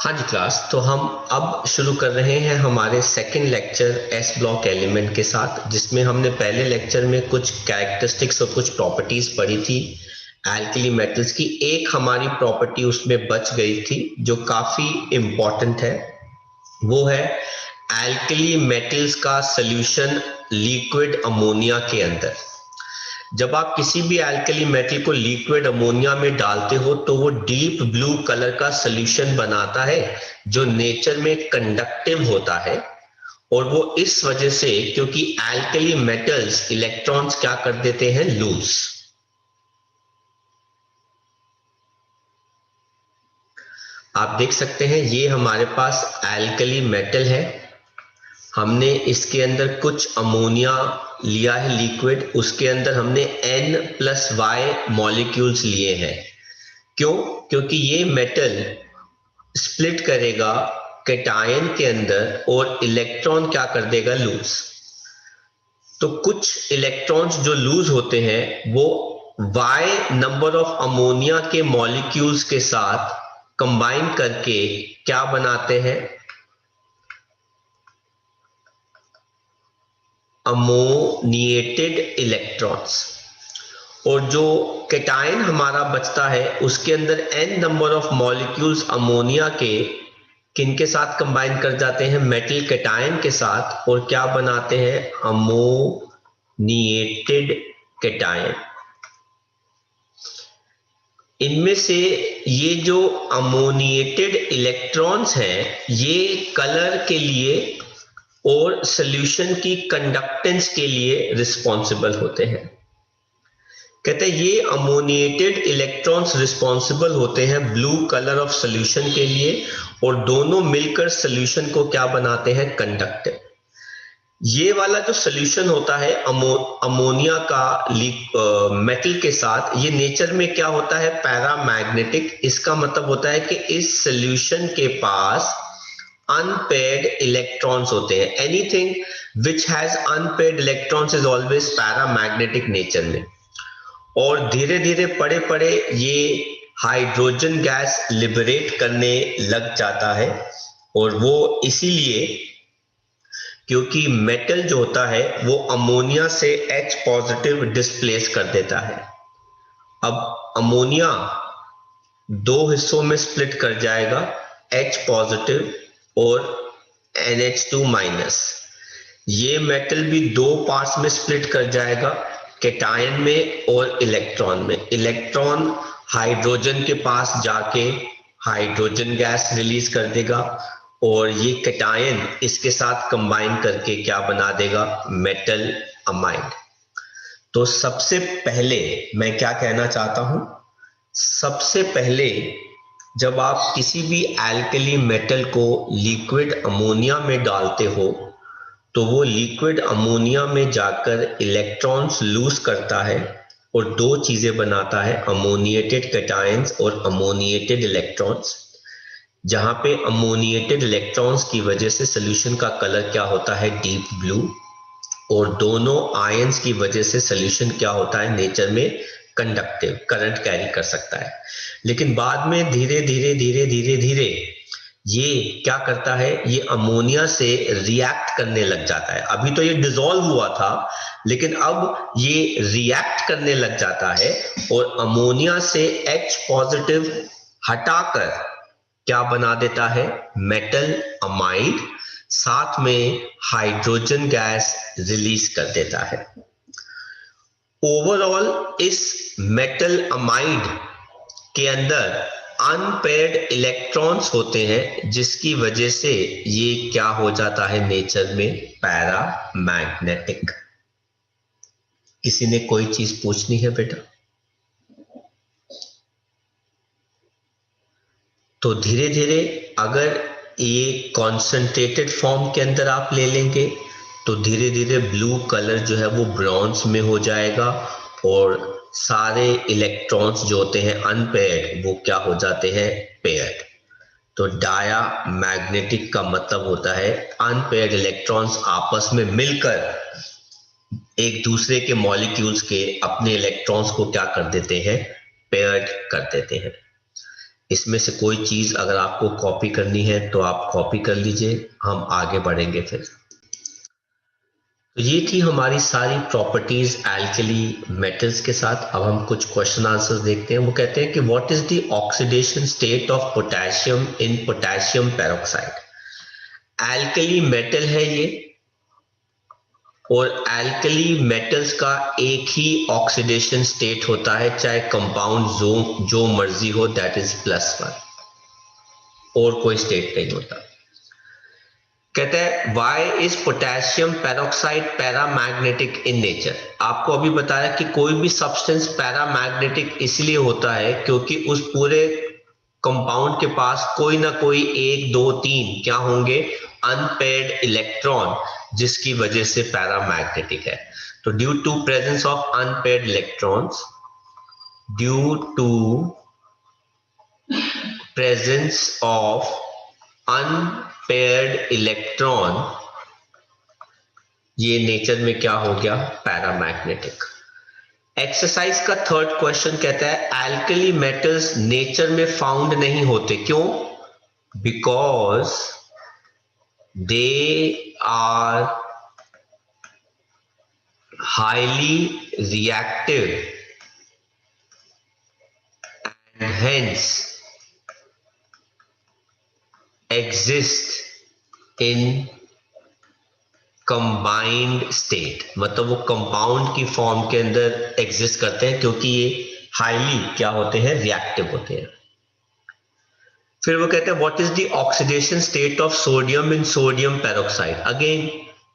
हाँ जी क्लास, तो हम अब शुरू कर रहे हैं हमारे second lecture S block element के साथ, जिसमें हमने पहले लेक्चर में कुछ कैरेक्टरिस्टिक्स और कुछ प्रॉपर्टीज पढ़ी थी एल्कली मेटल्स की। एक हमारी प्रॉपर्टी उसमें बच गई थी जो काफी इम्पोर्टेंट है, वो है एल्कली मेटल्स का सॉल्यूशन लिक्विड अमोनिया के अंदर। जब आप किसी भी एल्कली मेटल को लिक्विड अमोनिया में डालते हो तो वो डीप ब्लू कलर का सॉल्यूशन बनाता है जो नेचर में कंडक्टिव होता है। और वो इस वजह से, क्योंकि एल्कली मेटल्स इलेक्ट्रॉन्स क्या कर देते हैं, लूज। आप देख सकते हैं ये हमारे पास एल्कली मेटल है, हमने इसके अंदर कुछ अमोनिया लिया है लिक्विड, उसके अंदर हमने N+Y मॉलिक्यूल्स लिए हैं। क्यों? क्योंकि ये मेटल स्प्लिट करेगा कैटायन के अंदर और इलेक्ट्रॉन क्या कर देगा, लूज। तो कुछ इलेक्ट्रॉन्स जो लूज होते हैं वो Y नंबर ऑफ अमोनिया के मॉलिक्यूल्स के साथ कंबाइन करके क्या बनाते हैं, अमोनिएटेड इलेक्ट्रॉन्स। और जो कैटायन हमारा बचता है उसके अंदर n number of molecules ammonia के किनके साथ कंबाइन कर जाते हैं, मेटल कैटायन के साथ, और क्या बनाते हैं, अमोनिएटेड कैटायन। इनमें से ये जो अमोनिएटेड इलेक्ट्रॉन्स हैं ये कलर के लिए और सॉल्यूशन की कंडक्टेंस के लिए रिस्पॉन्सिबल होते हैं। कहते हैं ये अमोनिएटेड इलेक्ट्रॉन्स रिस्पॉन्सिबल होते हैं ब्लू कलर ऑफ सॉल्यूशन के लिए, और दोनों मिलकर सॉल्यूशन को क्या बनाते हैं, कंडक्टिव। ये वाला जो सॉल्यूशन होता है अमोनिया का मेटल के साथ, ये नेचर में क्या होता है, पैरामैग्नेटिक। इसका मतलब होता है कि इस सॉल्यूशन के पास अनपेयर्ड इलेक्ट्रॉन्स होते हैं। Anything which has unpaired electrons is always paramagnetic nature में। और धीरे धीरे पड़े पड़े ये हाइड्रोजन गैस लिबरेट करने लग जाता है, और वो इसीलिए क्योंकि मेटल जो होता है वो अमोनिया से H पॉजिटिव डिस्प्लेस कर देता है। अब अमोनिया दो हिस्सों में स्प्लिट कर जाएगा, H पॉजिटिव और NH2 माइनस। ये मेटल भी दो पार्ट्स में स्प्लिट कर जाएगा, कैटायन में और इलेक्ट्रॉन में। इलेक्ट्रॉन हाइड्रोजन के पास जाके हाइड्रोजन गैस रिलीज कर देगा, और ये कैटायन इसके साथ कंबाइन करके क्या बना देगा, मेटल अमाइड। तो सबसे पहले मैं क्या कहना चाहता हूं, सबसे पहले जब आप किसी भी एल्कली मेटल को लिक्विड अमोनिया में डालते हो तो वो लिक्विड अमोनिया में जाकर इलेक्ट्रॉन्स लूज करता है और दो चीजें बनाता है, अमोनिएटेड कैटायंस और अमोनिएटेड इलेक्ट्रॉन्स। जहां पे अमोनिएटेड इलेक्ट्रॉन्स की वजह से सॉल्यूशन का कलर क्या होता है, डीप ब्लू। और दोनों आयंस की वजह से सॉल्यूशन क्या होता है, नेचर में कंडक्टिव, करंट कैरी कर सकता है। लेकिन बाद में धीरे धीरे धीरे धीरे धीरे ये क्या करता है, ये अमोनिया से रिएक्ट करने लग जाता है। अभी तो ये डिसॉल्व हुआ था, लेकिन अब ये रिएक्ट करने लग जाता है और अमोनिया से H पॉजिटिव हटाकर क्या बना देता है, मेटल अमाइड, साथ में हाइड्रोजन गैस रिलीज कर देता है। ओवरऑल इस मेटल अमाइड के अंदर अनपेयर्ड इलेक्ट्रॉन्स होते हैं, जिसकी वजह से ये क्या हो जाता है, नेचर में पैरामैग्नेटिक। किसी ने कोई चीज पूछनी है बेटा? तो धीरे धीरे अगर ये कॉन्सेंट्रेटेड फॉर्म के अंदर आप ले लेंगे तो धीरे धीरे ब्लू कलर जो है वो ब्रॉन्ज में हो जाएगा, और सारे इलेक्ट्रॉन्स जो होते हैं अनपेयर्ड वो क्या हो जाते हैं, पेयर्ड। तो डाया मैग्नेटिक का मतलब होता है अनपेयर्ड इलेक्ट्रॉन्स आपस में मिलकर एक दूसरे के मॉलिक्यूल्स के अपने इलेक्ट्रॉन्स को क्या कर देते हैं, पेयर्ड कर देते हैं। इसमें से कोई चीज अगर आपको कॉपी करनी है तो आप कॉपी कर लीजिए, हम आगे बढ़ेंगे फिर। तो ये थी हमारी सारी प्रॉपर्टीज एल्कली मेटल्स के साथ। अब हम कुछ क्वेश्चन आंसर्स देखते हैं। वो कहते हैं कि what is the oxidation state of potassium in potassium peroxide. Alkali metal है ये, और एल्कली मेटल्स का एक ही ऑक्सीडेशन स्टेट होता है, चाहे कंपाउंड जो मर्जी हो, दैट इज +1, और कोई स्टेट नहीं होता। कहते हैं why is potassium peroxide paramagnetic in nature. आपको अभी बताया कि कोई भी सब्सटेंस पैरामैग्नेटिक इसलिए होता है क्योंकि उस पूरे कंपाउंड के पास कोई ना कोई 1 2 3 क्या होंगे, अनपेयर्ड इलेक्ट्रॉन, जिसकी वजह से पैरामैग्नेटिक है। तो due to presence of unpaired electrons, due to presence of unpaired electron, ये नेचर में क्या हो गया, पैरामैग्नेटिक। एक्सरसाइज का थर्ड क्वेश्चन कहता है एल्कली मेटल्स नेचर में फाउंड नहीं होते, क्यों? Because they are highly reactive and hence exist in combined state. मतलब वो कंपाउंड की फॉर्म के अंदर एग्जिस्ट करते हैं क्योंकि ये हाईली क्या होते हैं, रिएक्टिव होते हैं। फिर वो कहते हैं what is the oxidation state of sodium in sodium peroxide. Again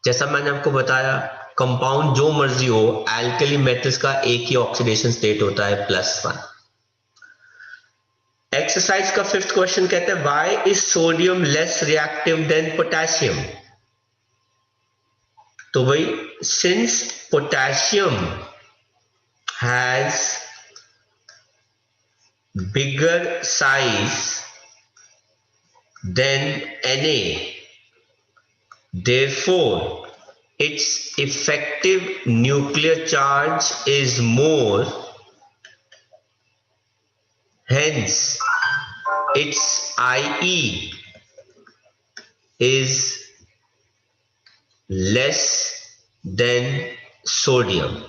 जैसा मैंने आपको बताया, कंपाउंड जो मर्जी हो, एल्कली मेटल्स का एक ही ऑक्सीडेशन स्टेट होता है, +1। एक्सरसाइज का फिफ्थ क्वेश्चन कहते हैं why is sodium less reactive than potassium. तो भाई since potassium has bigger size than Na, therefore its effective nuclear charge is more, hence its IE is less than sodium.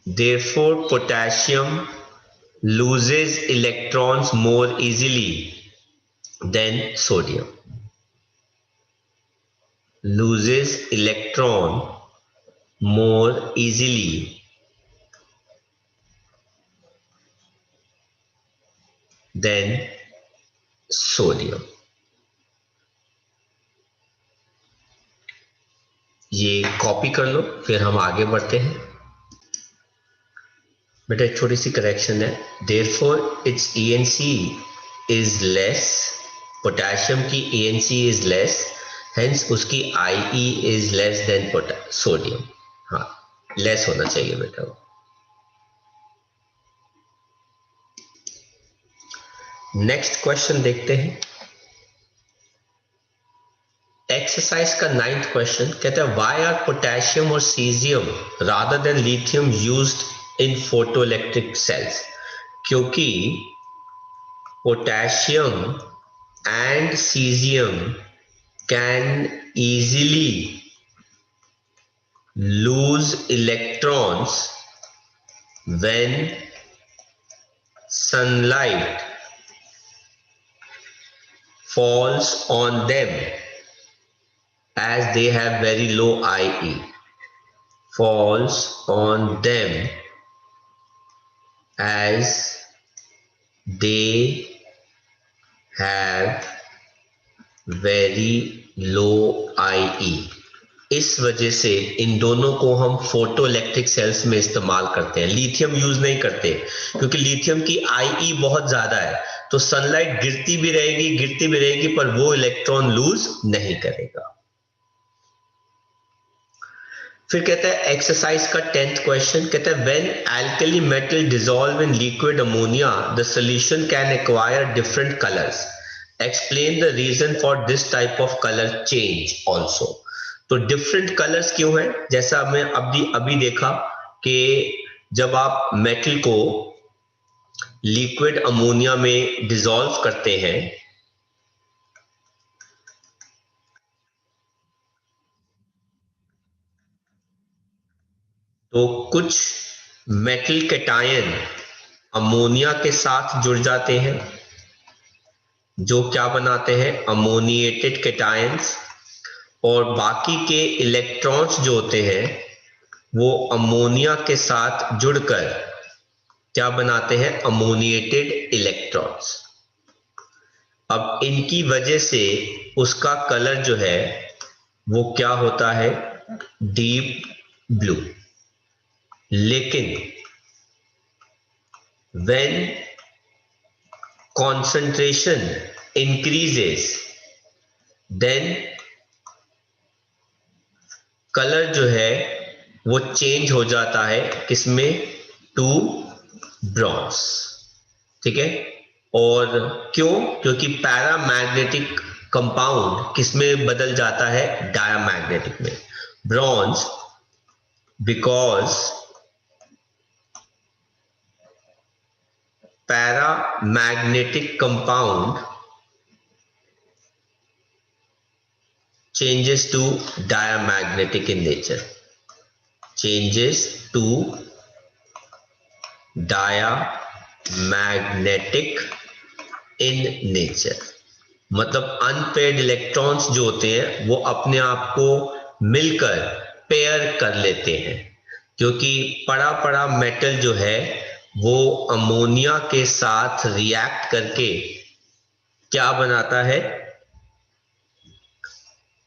Therefore, potassium loses electrons more easily than sodium. Loses electron more easily than sodium. ये copy कर लो, फिर हम आगे बढ़ते हैं। बेटा एक छोटी सी करेक्शन है, therefore its ENC is less, potassium की ENC is less, hence उसकी IE is less than sodium. हाँ, लेस होना चाहिए बेटा वो। नेक्स्ट क्वेश्चन देखते हैं। एक्सरसाइज का 9th क्वेश्चन कहता है व्हाई आर पोटेशियम और caesium rather than lithium used in photoelectric cells. क्योंकि potassium and caesium can easily lose electrons when sunlight falls on them as they have very low IE, falls on them as they have very low IE। इस वजह से इन दोनों को हम photo electric sales में इस्तेमाल करते हैं, लिथियम यूज नहीं करते क्योंकि लिथियम की IE बहुत ज्यादा है, तो सनलाइट गिरती भी रहेगी पर वो इलेक्ट्रॉन लूज नहीं करेगा। फिर कहता है एक्सरसाइज का 10th क्वेश्चन कहता है when alkali metal dissolve in liquid ammonia the solution can acquire different colours, explain the reason for this type of colour change also. तो डिफरेंट कलर्स क्यों है, जैसा हमने अभी देखा कि जब आप मेटल को लिक्विड अमोनिया में डिसॉल्व करते हैं तो कुछ मेटल कैटायन अमोनिया के साथ जुड़ जाते हैं, जो क्या बनाते हैं, अमोनिएटेड कैटायंस, और बाकी के इलेक्ट्रॉन्स जो होते हैं वो अमोनिया के साथ जुड़कर क्या बनाते हैं, अमोनिएटेड इलेक्ट्रॉन्स। अब इनकी वजह से उसका कलर जो है वो क्या होता है, डीप ब्लू। लेकिन when concentration increases then colour जो है वो चेंज हो जाता है, किसमें, टू ब्रॉन्ज। ठीक है, और क्यों, क्योंकि पैरामैग्नेटिक कंपाउंड किसमें बदल जाता है, डायमैग्नेटिक में। Bronze because paramagnetic compound changes to diamagnetic in nature, changes to diamagnetic in nature। मतलब अनपेयर्ड इलेक्ट्रॉन्स जो होते हैं वो अपने आप को मिलकर पेयर कर लेते हैं, क्योंकि पड़ा पड़ा मेटल जो है वो अमोनिया के साथ रिएक्ट करके क्या बनाता है,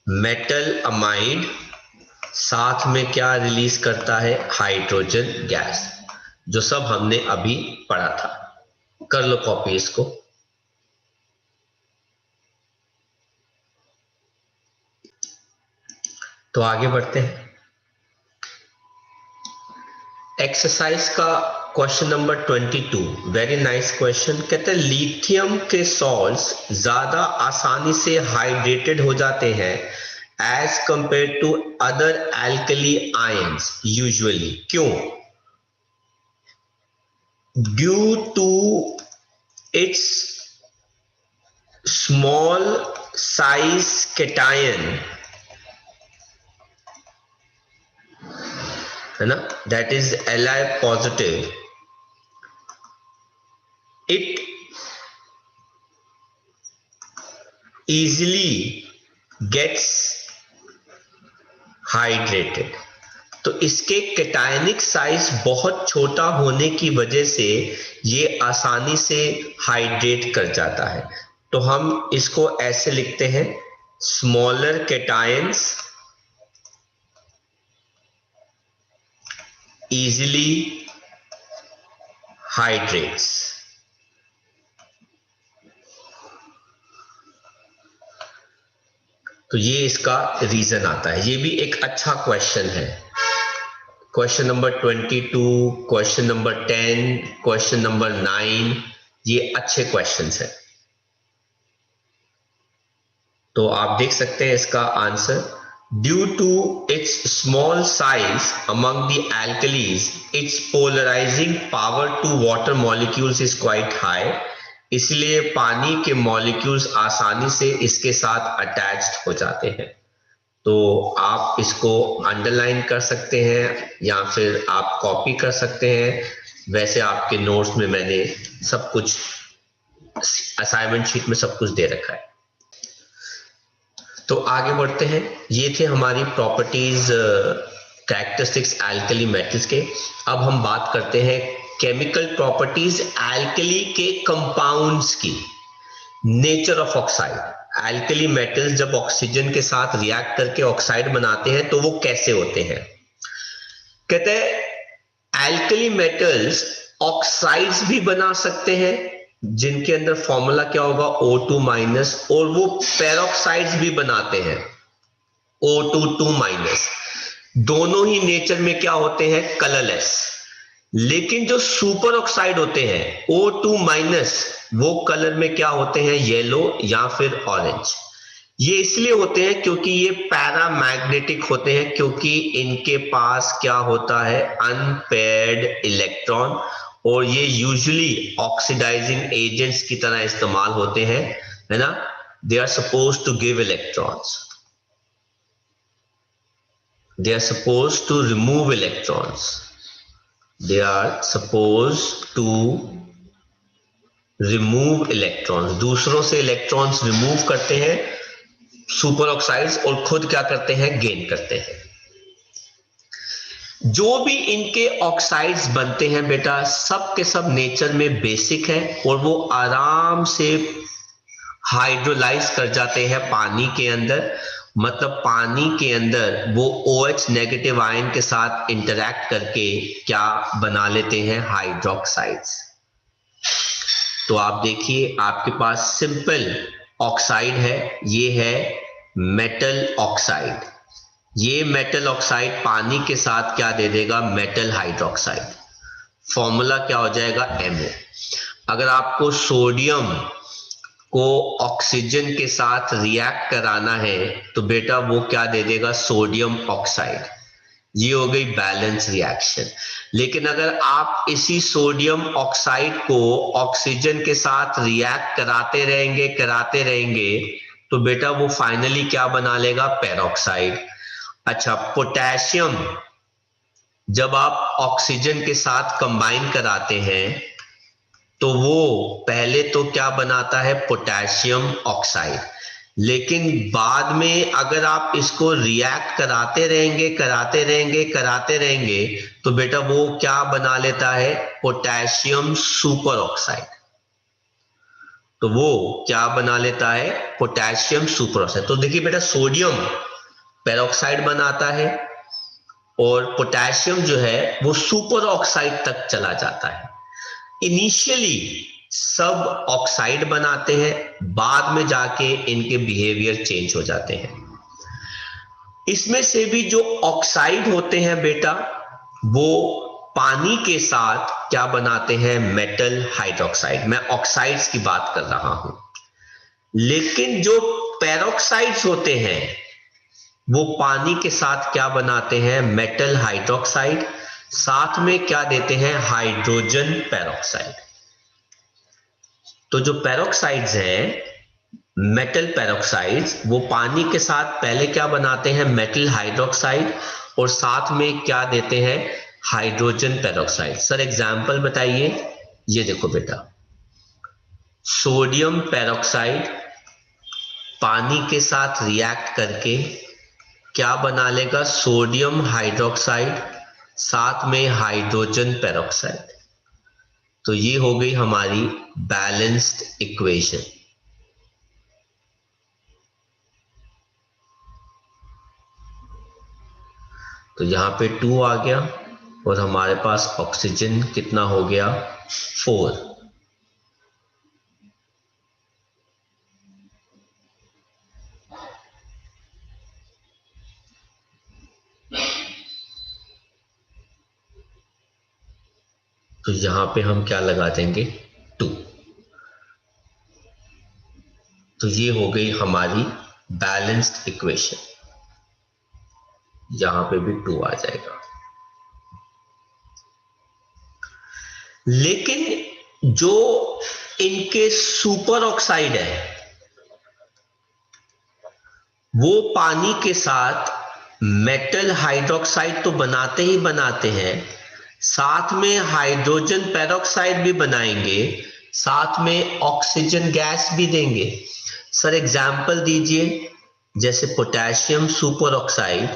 मेटल अमाइड, साथ में क्या रिलीज करता है, हाइड्रोजन गैस, जो सब हमने अभी पढ़ा था। कर लो कॉपी इसको। तो आगे बढ़ते हैं। एक्सरसाइज का question number 22, very nice question. कहते हैं लिथियम के सॉल्ट्स ज्यादा आसानी से हाइड्रेटेड हो जाते हैं as compare to other alkali ions usually, क्यों? Due to its small size cation, है ना, that is Li positive, it easily gets hydrated। तो इसके कैटायनिक साइज बहुत छोटा होने की वजह से ये आसानी से हाइड्रेट कर जाता है। तो हम इसको ऐसे लिखते हैं, स्मॉलर कैटायंस easily hydrates। तो ये इसका रीजन आता है। ये भी एक अच्छा क्वेश्चन है। Question number 22, question number 10, question number 9, ये अच्छे क्वेश्चंस हैं। तो आप देख सकते हैं इसका answer, due to its small size among the alkalis its polarising power to water molecules is quite high. इसलिए पानी के मॉलिक्यूल्स आसानी से इसके साथ अटैच्ड हो जाते हैं। तो आप इसको अंडरलाइन कर सकते हैं या फिर आप कॉपी कर सकते हैं। वैसे आपके नोट्स में मैंने सब कुछ असाइनमेंट शीट में सब कुछ दे रखा है। तो आगे बढ़ते हैं। ये थे हमारी प्रॉपर्टीज, कैरेक्टरिस्टिक्स एल्कली मेटल्स के। अब हम बात करते हैं केमिकल प्रॉपर्टीज एल्कली के कंपाउंड्स की। Nature of oxide. Alkali metals जब ऑक्सीजन के साथ रिएक्ट करके ऑक्साइड बनाते हैं तो वो कैसे होते हैं? कहते हैं एल्कली मेटल्स ऑक्साइड्स भी बना सकते हैं, जिनके अंदर फॉर्मूला क्या होगा, O2 माइनस, और वो पेरोक्साइड्स भी बनाते हैं, O2 माइनस। दोनों ही नेचर में क्या होते हैं, कलरलेस। लेकिन जो सुपर ऑक्साइड होते हैं O2 माइनस, वो कलर में क्या होते हैं, येलो या फिर ऑरेंज। ये इसलिए होते हैं क्योंकि ये पैरामैग्नेटिक होते हैं, क्योंकि इनके पास क्या होता है, अनपेयर्ड इलेक्ट्रॉन, और ये यूजुअली ऑक्सीडाइजिंग एजेंट्स की तरह इस्तेमाल होते हैं, है ना। They are suppose to give electrons, they are supposed to remove electrons, they are supposed to remove electrons, दूसरों से इलेक्ट्रॉन्स रिमूव करते हैं सुपर ऑक्साइड्स, और खुद क्या करते हैं, गेन करते हैं। जो भी इनके ऑक्साइड्स बनते हैं बेटा, सब के सब नेचर में बेसिक है, और वो आराम से हाइड्रोलाइज कर जाते हैं पानी के अंदर, मतलब पानी के अंदर वो OH नेगेटिव आयन के साथ इंटरैक्ट करके क्या बना लेते हैं, हाइड्रोक्साइड्स। तो आप देखिए आपके पास सिंपल ऑक्साइड है, ये है मेटल ऑक्साइड, ये मेटल ऑक्साइड पानी के साथ क्या दे देगा, मेटल हाइड्रोक्साइड, फॉर्मूला क्या हो जाएगा, MO। अगर आपको सोडियम को ऑक्सीजन के साथ रिएक्ट कराना है तो बेटा वो क्या दे देगा, सोडियम ऑक्साइड, ये हो गई बैलेंस रिएक्शन। लेकिन अगर आप इसी सोडियम ऑक्साइड को ऑक्सीजन के साथ रिएक्ट कराते रहेंगे तो बेटा वो फाइनली क्या बना लेगा, पेरोक्साइड। अच्छा, पोटेशियम जब आप ऑक्सीजन के साथ कंबाइन कराते हैं तो वो पहले तो क्या बनाता है, पोटेशियम ऑक्साइड, लेकिन बाद में अगर आप इसको रिएक्ट कराते रहेंगे तो बेटा वो क्या बना लेता है, पोटेशियम सुपर ऑक्साइड। तो वो क्या बना लेता है, पोटेशियम सुपर ऑक्साइड। तो देखिए बेटा, सोडियम पेरोक्साइड बनाता है और पोटेशियम जो है वो सुपर ऑक्साइड तक चला जाता है। इनिशियली सब ऑक्साइड बनाते हैं, बाद में जाके इनके बिहेवियर चेंज हो जाते हैं। इसमें से भी जो ऑक्साइड होते हैं बेटा, वो पानी के साथ क्या बनाते हैं, मेटल हाइड्रोक्साइड। मैं ऑक्साइड्स की बात कर रहा हूं, लेकिन जो पेरोक्साइड्स होते हैं वो पानी के साथ क्या बनाते हैं, मेटल हाइड्रोक्साइड, साथ में क्या देते हैं, हाइड्रोजन पेरोक्साइड। तो जो पेरोक्साइड्स हैं, मेटल पेरोक्साइड्स, वो पानी के साथ पहले क्या बनाते हैं, मेटल हाइड्रोक्साइड, और साथ में क्या देते हैं, हाइड्रोजन पेरोक्साइड। सर एग्जांपल बताइए। ये देखो बेटा, सोडियम पेरोक्साइड पानी के साथ रिएक्ट करके क्या बना लेगा, सोडियम हाइड्रोक्साइड, साथ में हाइड्रोजन पेरोक्साइड। तो ये हो गई हमारी बैलेंस्ड इक्वेशन। तो यहां पे 2 आ गया और हमारे पास ऑक्सीजन कितना हो गया, 4। तो यहां पे हम क्या लगा देंगे, 2। तो ये हो गई हमारी बैलेंस्ड इक्वेशन, यहां पे भी 2 आ जाएगा। लेकिन जो इनके सुपर ऑक्साइड है वो पानी के साथ मेटल हाइड्रोक्साइड तो बनाते ही बनाते हैं, साथ में हाइड्रोजन पेरोक्साइड भी बनाएंगे, साथ में ऑक्सीजन गैस भी देंगे। सर एग्जाम्पल दीजिए। जैसे पोटेशियम सुपर ऑक्साइड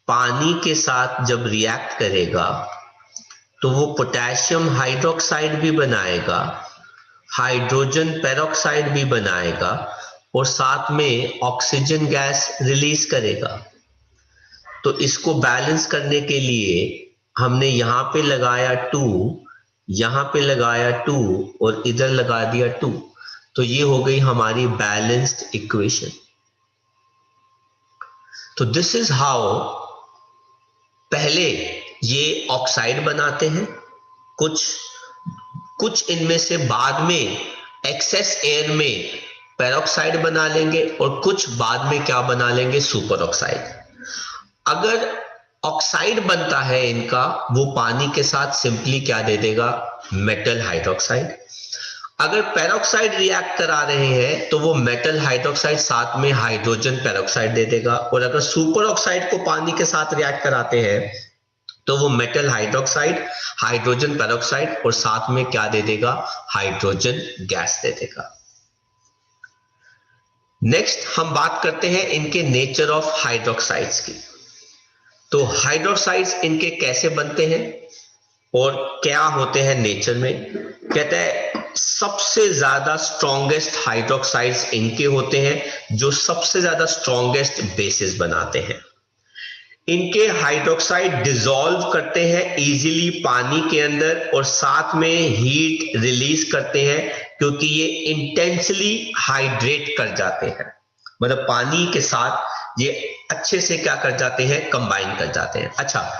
पानी के साथ जब रिएक्ट करेगा तो वो पोटेशियम हाइड्रोक्साइड भी बनाएगा, हाइड्रोजन पेरोक्साइड भी बनाएगा, और साथ में ऑक्सीजन गैस रिलीज करेगा। तो इसको बैलेंस करने के लिए हमने यहां पे लगाया 2, यहां पे लगाया 2 और इधर लगा दिया 2। तो ये हो गई हमारी बैलेंस्ड इक्वेशन। तो दिस इज हाउ पहले ये ऑक्साइड बनाते हैं, कुछ कुछ इनमें से बाद में एक्सेस एयर में पेरोक्साइड बना लेंगे और कुछ बाद में क्या बना लेंगे, सुपर ऑक्साइड। अगर ऑक्साइड बनता है इनका, वो पानी के साथ सिंपली क्या दे देगा, मेटल हाइड्रोक्साइड। अगर पेरोक्साइड रिएक्ट करा रहे हैं तो वो मेटल हाइड्रोक्साइड साथ में हाइड्रोजन पेरोक्साइड दे देगा, और अगर सुपर ऑक्साइड को पानी के साथ रिएक्ट कराते हैं तो वो मेटल हाइड्रोक्साइड, हाइड्रोजन पेरोक्साइड और साथ में क्या दे देगा, हाइड्रोजन गैस दे देगा। नेक्स्ट हम बात करते हैं इनके नेचर ऑफ हाइड्रोक्साइड्स की। तो हाइड्रोक्साइड्स इनके कैसे बनते हैं और क्या होते हैं नेचर में। कहते हैं सबसे ज्यादा स्ट्रॉन्गेस्ट हाइड्रोक्साइड्स इनके होते हैं जो सबसे ज्यादा स्ट्रॉन्गेस्ट बेसिस बनाते हैं। इनके हाइड्रोक्साइड डिसॉल्व करते हैं इजीली पानी के अंदर और साथ में हीट रिलीज करते हैं, क्योंकि ये इंटेंसली हाइड्रेट कर जाते हैं, मतलब पानी के साथ ये अच्छे से क्या कर जाते हैं, कंबाइन कर जाते हैं। अच्छा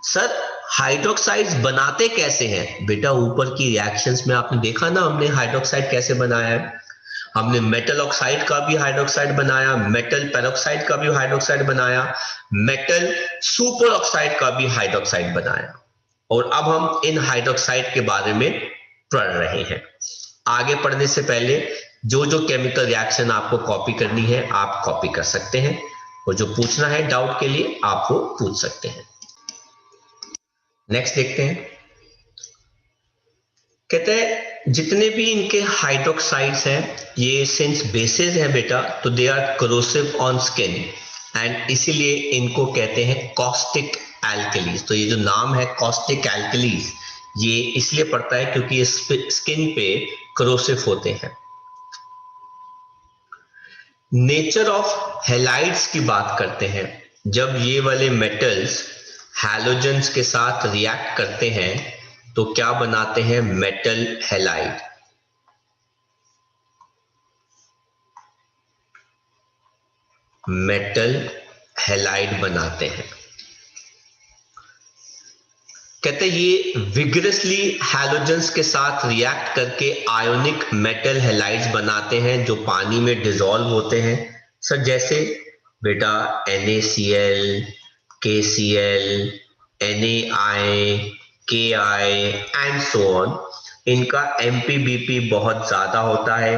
सर, हाइड्रोक्साइड्स बनाते कैसे हैं? बेटा ऊपर की रिएक्शंस में आपने देखा ना, हमने हाइड्रोक्साइड कैसे बनाया है। हमने मेटल ऑक्साइड का भी हाइड्रोक्साइड बनाया, मेटल पेरोक्साइड का भी हाइड्रोक्साइड बनाया, मेटल सुपर ऑक्साइड का भी हाइड्रोक्साइड बनाया, और अब हम इन हाइड्रोक्साइड के बारे में पढ़ रहे हैं। आगे पढ़ने से पहले जो जो केमिकल रिएक्शन आपको कॉपी करनी है आप कॉपी कर सकते हैं, और जो पूछना है डाउट के लिए आप वो पूछ सकते हैं। नेक्स्ट देखते हैं। कहते हैं जितने भी इनके हाइड्रोक्साइड्स हैं ये सिंस बेसिस हैं बेटा, तो they are corrosive on skin, and इसीलिए इनको कहते हैं कॉस्टिक एल्कलीज। तो ये जो नाम है कॉस्टिक एल्कलीज, ये इसलिए पड़ता है क्योंकि ये स्किन पे करोसिव होते हैं। नेचर ऑफ हैलाइड्स की बात करते हैं। जब ये वाले मेटल्स हैलोजेंस के साथ रिएक्ट करते हैं तो क्या बनाते हैं, मेटल हैलाइड। मेटल हैलाइड बनाते हैं। कहते हैं ये विगरसली हैलोजेंस के साथ रिएक्ट करके आयोनिक मेटल हैलाइड्स बनाते हैं जो पानी में डिसॉल्व होते हैं। सर जैसे बेटा NaCl, KCl, NaI, Ki and so on. इनका MPBP बहुत ज्यादा होता है।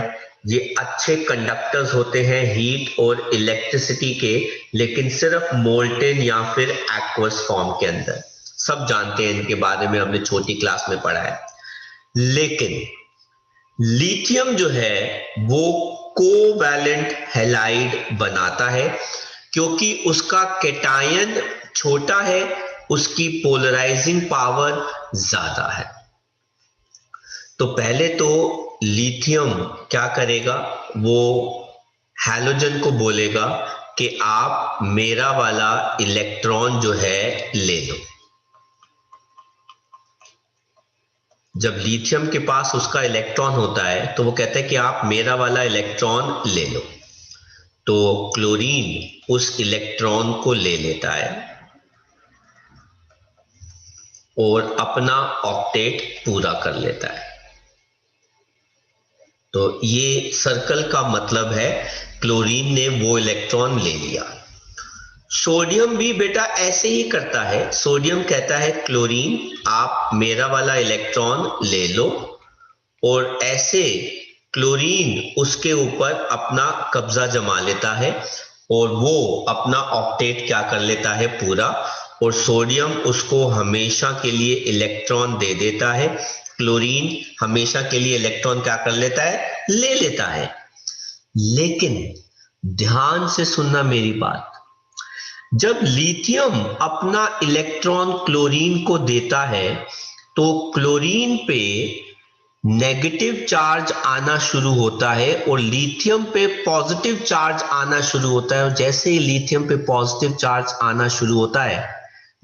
ये अच्छे कंडक्टर्स होते हैं हीट और इलेक्ट्रिसिटी के, लेकिन सिर्फ मोल्टेन या फिर एक्वस फॉर्म के अंदर। सब जानते हैं इनके बारे में, हमने छोटी क्लास में पढ़ा है। लेकिन लिथियम जो है वो कोवैलेंट हैलाइड बनाता है, क्योंकि उसका कैटायन छोटा है, उसकी पोलराइजिंग पावर ज्यादा है। तो पहले तो लिथियम क्या करेगा, वो हैलोजन को बोलेगा कि आप मेरा वाला इलेक्ट्रॉन जो है ले लो। जब लिथियम के पास उसका इलेक्ट्रॉन होता है तो वो कहता है कि आप मेरा वाला इलेक्ट्रॉन ले लो। तो क्लोरीन उस इलेक्ट्रॉन को ले लेता है और अपना ऑक्टेट पूरा कर लेता है। तो ये सर्कल का मतलब है क्लोरीन ने वो इलेक्ट्रॉन ले लिया। सोडियम भी बेटा ऐसे ही करता है। सोडियम कहता है क्लोरीन आप मेरा वाला इलेक्ट्रॉन ले लो, और ऐसे क्लोरीन उसके ऊपर अपना कब्जा जमा लेता है और वो अपना ऑक्टेट क्या कर लेता है पूरा, और सोडियम उसको हमेशा के लिए इलेक्ट्रॉन दे देता है। क्लोरीन हमेशा के लिए इलेक्ट्रॉन क्या कर लेता है, ले लेता है। लेकिन ध्यान से सुनना मेरी बात, जब लिथियम अपना इलेक्ट्रॉन क्लोरीन को देता है तो क्लोरीन पे नेगेटिव चार्ज आना शुरू होता है और लिथियम पे पॉजिटिव चार्ज आना शुरू होता है। और जैसे ही लिथियम पे पॉजिटिव चार्ज आना शुरू होता है,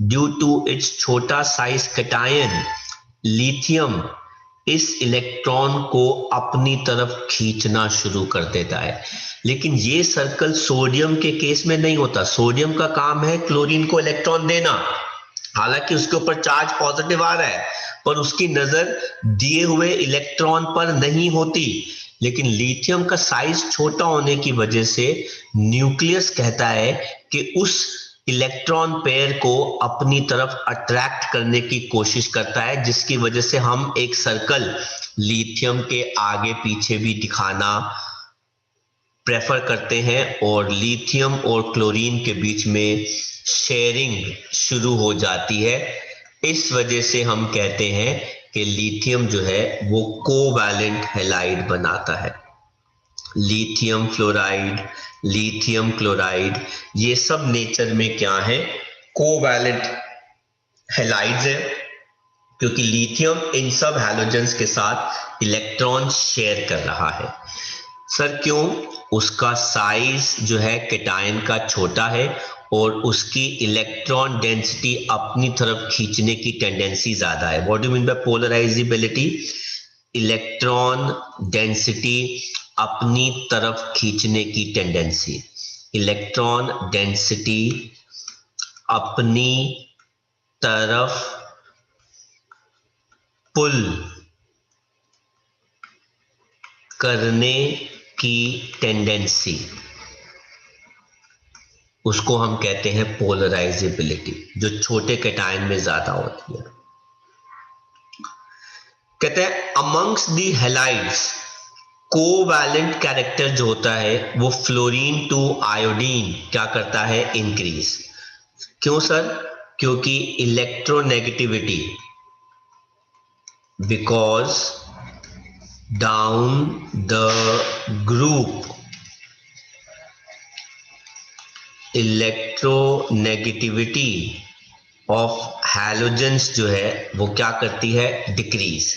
ड्यू टू इट्स छोटा साइज कैटायन, लिथियम इस इलेक्ट्रॉन को अपनी तरफ खींचना शुरू कर देता है। लेकिन ये सर्कल सोडियम के केस में नहीं होता। सोडियम का काम है क्लोरीन को इलेक्ट्रॉन देना, हालांकि उसके ऊपर चार्ज पॉजिटिव आ रहा है, पर उसकी नजर दिए हुए इलेक्ट्रॉन पर नहीं होती। लेकिन लिथियम का साइज छोटा होने की वजह से न्यूक्लियस कहता है कि उस इलेक्ट्रॉन पेयर को अपनी तरफ अट्रैक्ट करने की कोशिश करता है, जिसकी वजह से हम एक सर्कल लिथियम के आगे पीछे भी दिखाना प्रेफर करते हैं, और लिथियम और क्लोरीन के बीच में शेयरिंग शुरू हो जाती है। इस वजह से हम कहते हैं कि लिथियम जो है वो कोवैलेंट हैलाइड बनाता है। लिथियम फ्लोराइड, लिथियम क्लोराइड, ये सब नेचर में क्या है, कोवैलेंट हैलाइड्स है, क्योंकि लिथियम इन सब हैलोजेंस के साथ इलेक्ट्रॉन शेयर कर रहा है। सर क्यों? उसका साइज जो है कैटायन का छोटा है और उसकी इलेक्ट्रॉन डेंसिटी अपनी तरफ खींचने की टेंडेंसी ज्यादा है। What do mean by polarisability? Electron density अपनी तरफ खींचने की टेंडेंसी, इलेक्ट्रॉन डेंसिटी अपनी तरफ पुल करने की टेंडेंसी, उसको हम कहते हैं पोलराइजेबिलिटी, जो छोटे कैटायन में ज्यादा होती है। कहते हैं अमंग्स दी हैलाइड्स कोवैलेंट कैरेक्टर जो होता है वो फ्लोरीन टू आयोडीन क्या करता है, इंक्रीज। क्यों सर? क्योंकि electronegativity, because down the group electronegativity of halogens जो है वो क्या करती है, डिक्रीज।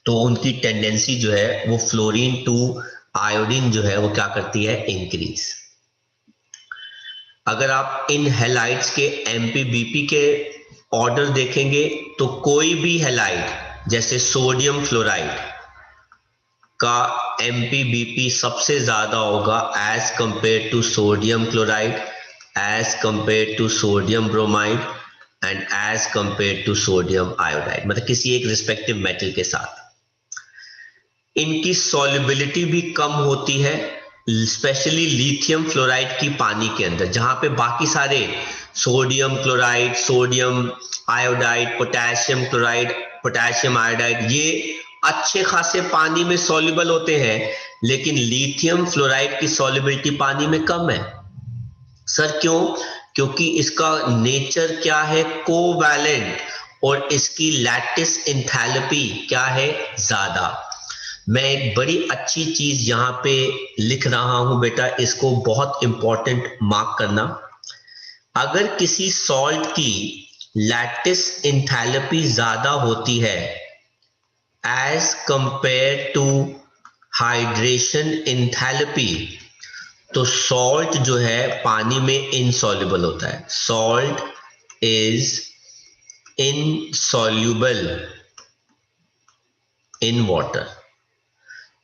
तो उनकी टेंडेंसी जो है वो फ्लोरीन टू आयोडीन जो है वो क्या करती है, इंक्रीज। अगर आप इन हैलाइड्स के एमपीबीपी के ऑर्डर देखेंगे तो कोई भी हैलाइड जैसे सोडियम फ्लोराइड का एमपीबीपी सबसे ज्यादा होगा as compare to sodium chloride, as compare to sodium bromide and as compare to sodium iodide, मतलब किसी एक रिस्पेक्टिव मेटल के साथ। इनकी सॉल्युबिलिटी भी कम होती है, स्पेशली लिथियम फ्लोराइड की पानी के अंदर, जहां पे बाकी सारे sodium chloride, sodium iodide, potassium chloride, potassium iodide ये अच्छे खासे पानी में सॉल्युबल होते हैं, लेकिन लिथियम फ्लोराइड की सॉल्युबिलिटी पानी में कम है। सर क्यों? क्योंकि इसका नेचर क्या है, कोवैलेंट, और इसकी लैटिस एंथैल्पी क्या है, ज्यादा। मैं एक बड़ी अच्छी चीज यहां पे लिख रहा हूं बेटा, इसको बहुत इंपॉर्टेंट मार्क करना। अगर किसी सॉल्ट की लैटिस एंथैल्पी ज्यादा होती है as compare to hydration enthalpy, तो सॉल्ट जो है पानी में इनसॉल्युबल होता है। Salt is insoluble in water.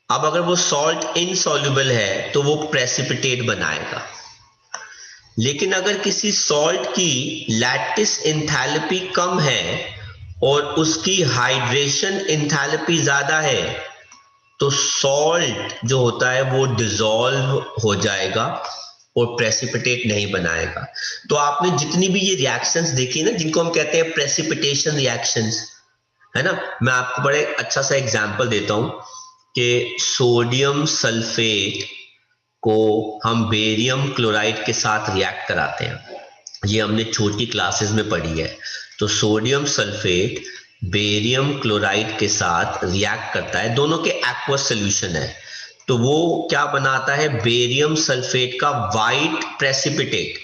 अब अगर वो सॉल्ट इनसॉल्युबल है तो वो प्रेसिपिटेट बनाएगा। लेकिन अगर किसी सॉल्ट की लैटिस एंथैल्पी कम है और उसकी हाइड्रेशन एंथैल्पी ज्यादा है, तो सॉल्ट जो होता है वो डिसॉल्व हो जाएगा और प्रेसिपिटेट नहीं बनाएगा। तो आपने जितनी भी ये रिएक्शंस देखी ना, जिनको हम कहते हैं प्रेसिपिटेशन रिएक्शंस, है ना, मैं आपको बड़े अच्छा सा एग्जांपल देता हूं कि सोडियम सल्फेट को हम बेरियम क्लोराइड के साथ रिएक्ट कराते हैं। ये हमने छोटी क्लासेस में पढ़ी है। तो सोडियम सल्फेट बेरियम क्लोराइड के साथ रिएक्ट करता है, दोनों के एक्वस सॉल्यूशन है, तो वो क्या बनाता है, बेरियम सल्फेट का वाइट प्रेसिपिटेट,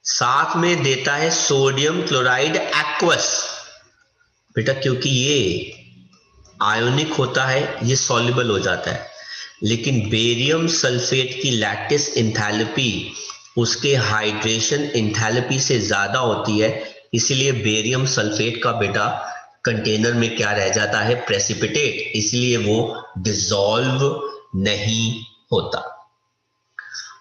साथ में देता है सोडियम क्लोराइड एक्वस। बेटा क्योंकि ये आयोनिक होता है, ये सॉल्युबल हो जाता है, लेकिन बेरियम सल्फेट की लैटिस एंथैल्पी उसके हाइड्रेशन एंथैल्पी से ज्यादा होती है, इसलिए बेरियम सल्फेट का बेटा कंटेनर में क्या रह जाता है, प्रेसिपिटेट, इसलिए वो डिसॉल्व नहीं होता।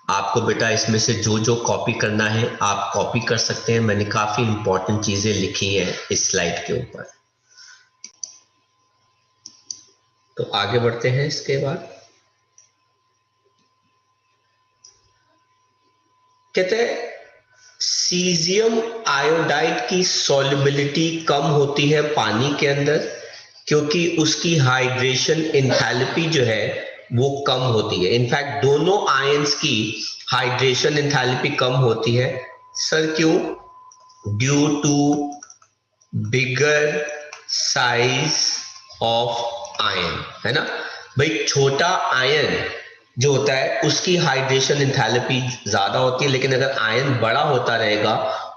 आपको बेटा इसमें से जो जो कॉपी करना है आप कॉपी कर सकते हैं। मैंने काफी इंपॉर्टेंट चीजें लिखी हैं इस स्लाइड के ऊपर। तो आगे बढ़ते हैं। इसके बाद कहते हैं सीजियम आयोडाइड की सॉल्युबिलिटी कम होती है पानी के अंदर, क्योंकि उसकी हाइड्रेशन एंथैल्पी जो है वो कम होती है। इनफैक्ट दोनों आयंस की हाइड्रेशन एंथैल्पी कम होती है। सर क्यों? Due to bigger size of ion, है ना भाई। छोटा आयन जो होता है उसकी हाइड्रेशन एंथैल्पी ज्यादा होती है, लेकिन अगर आयन बड़ा होता रहेगा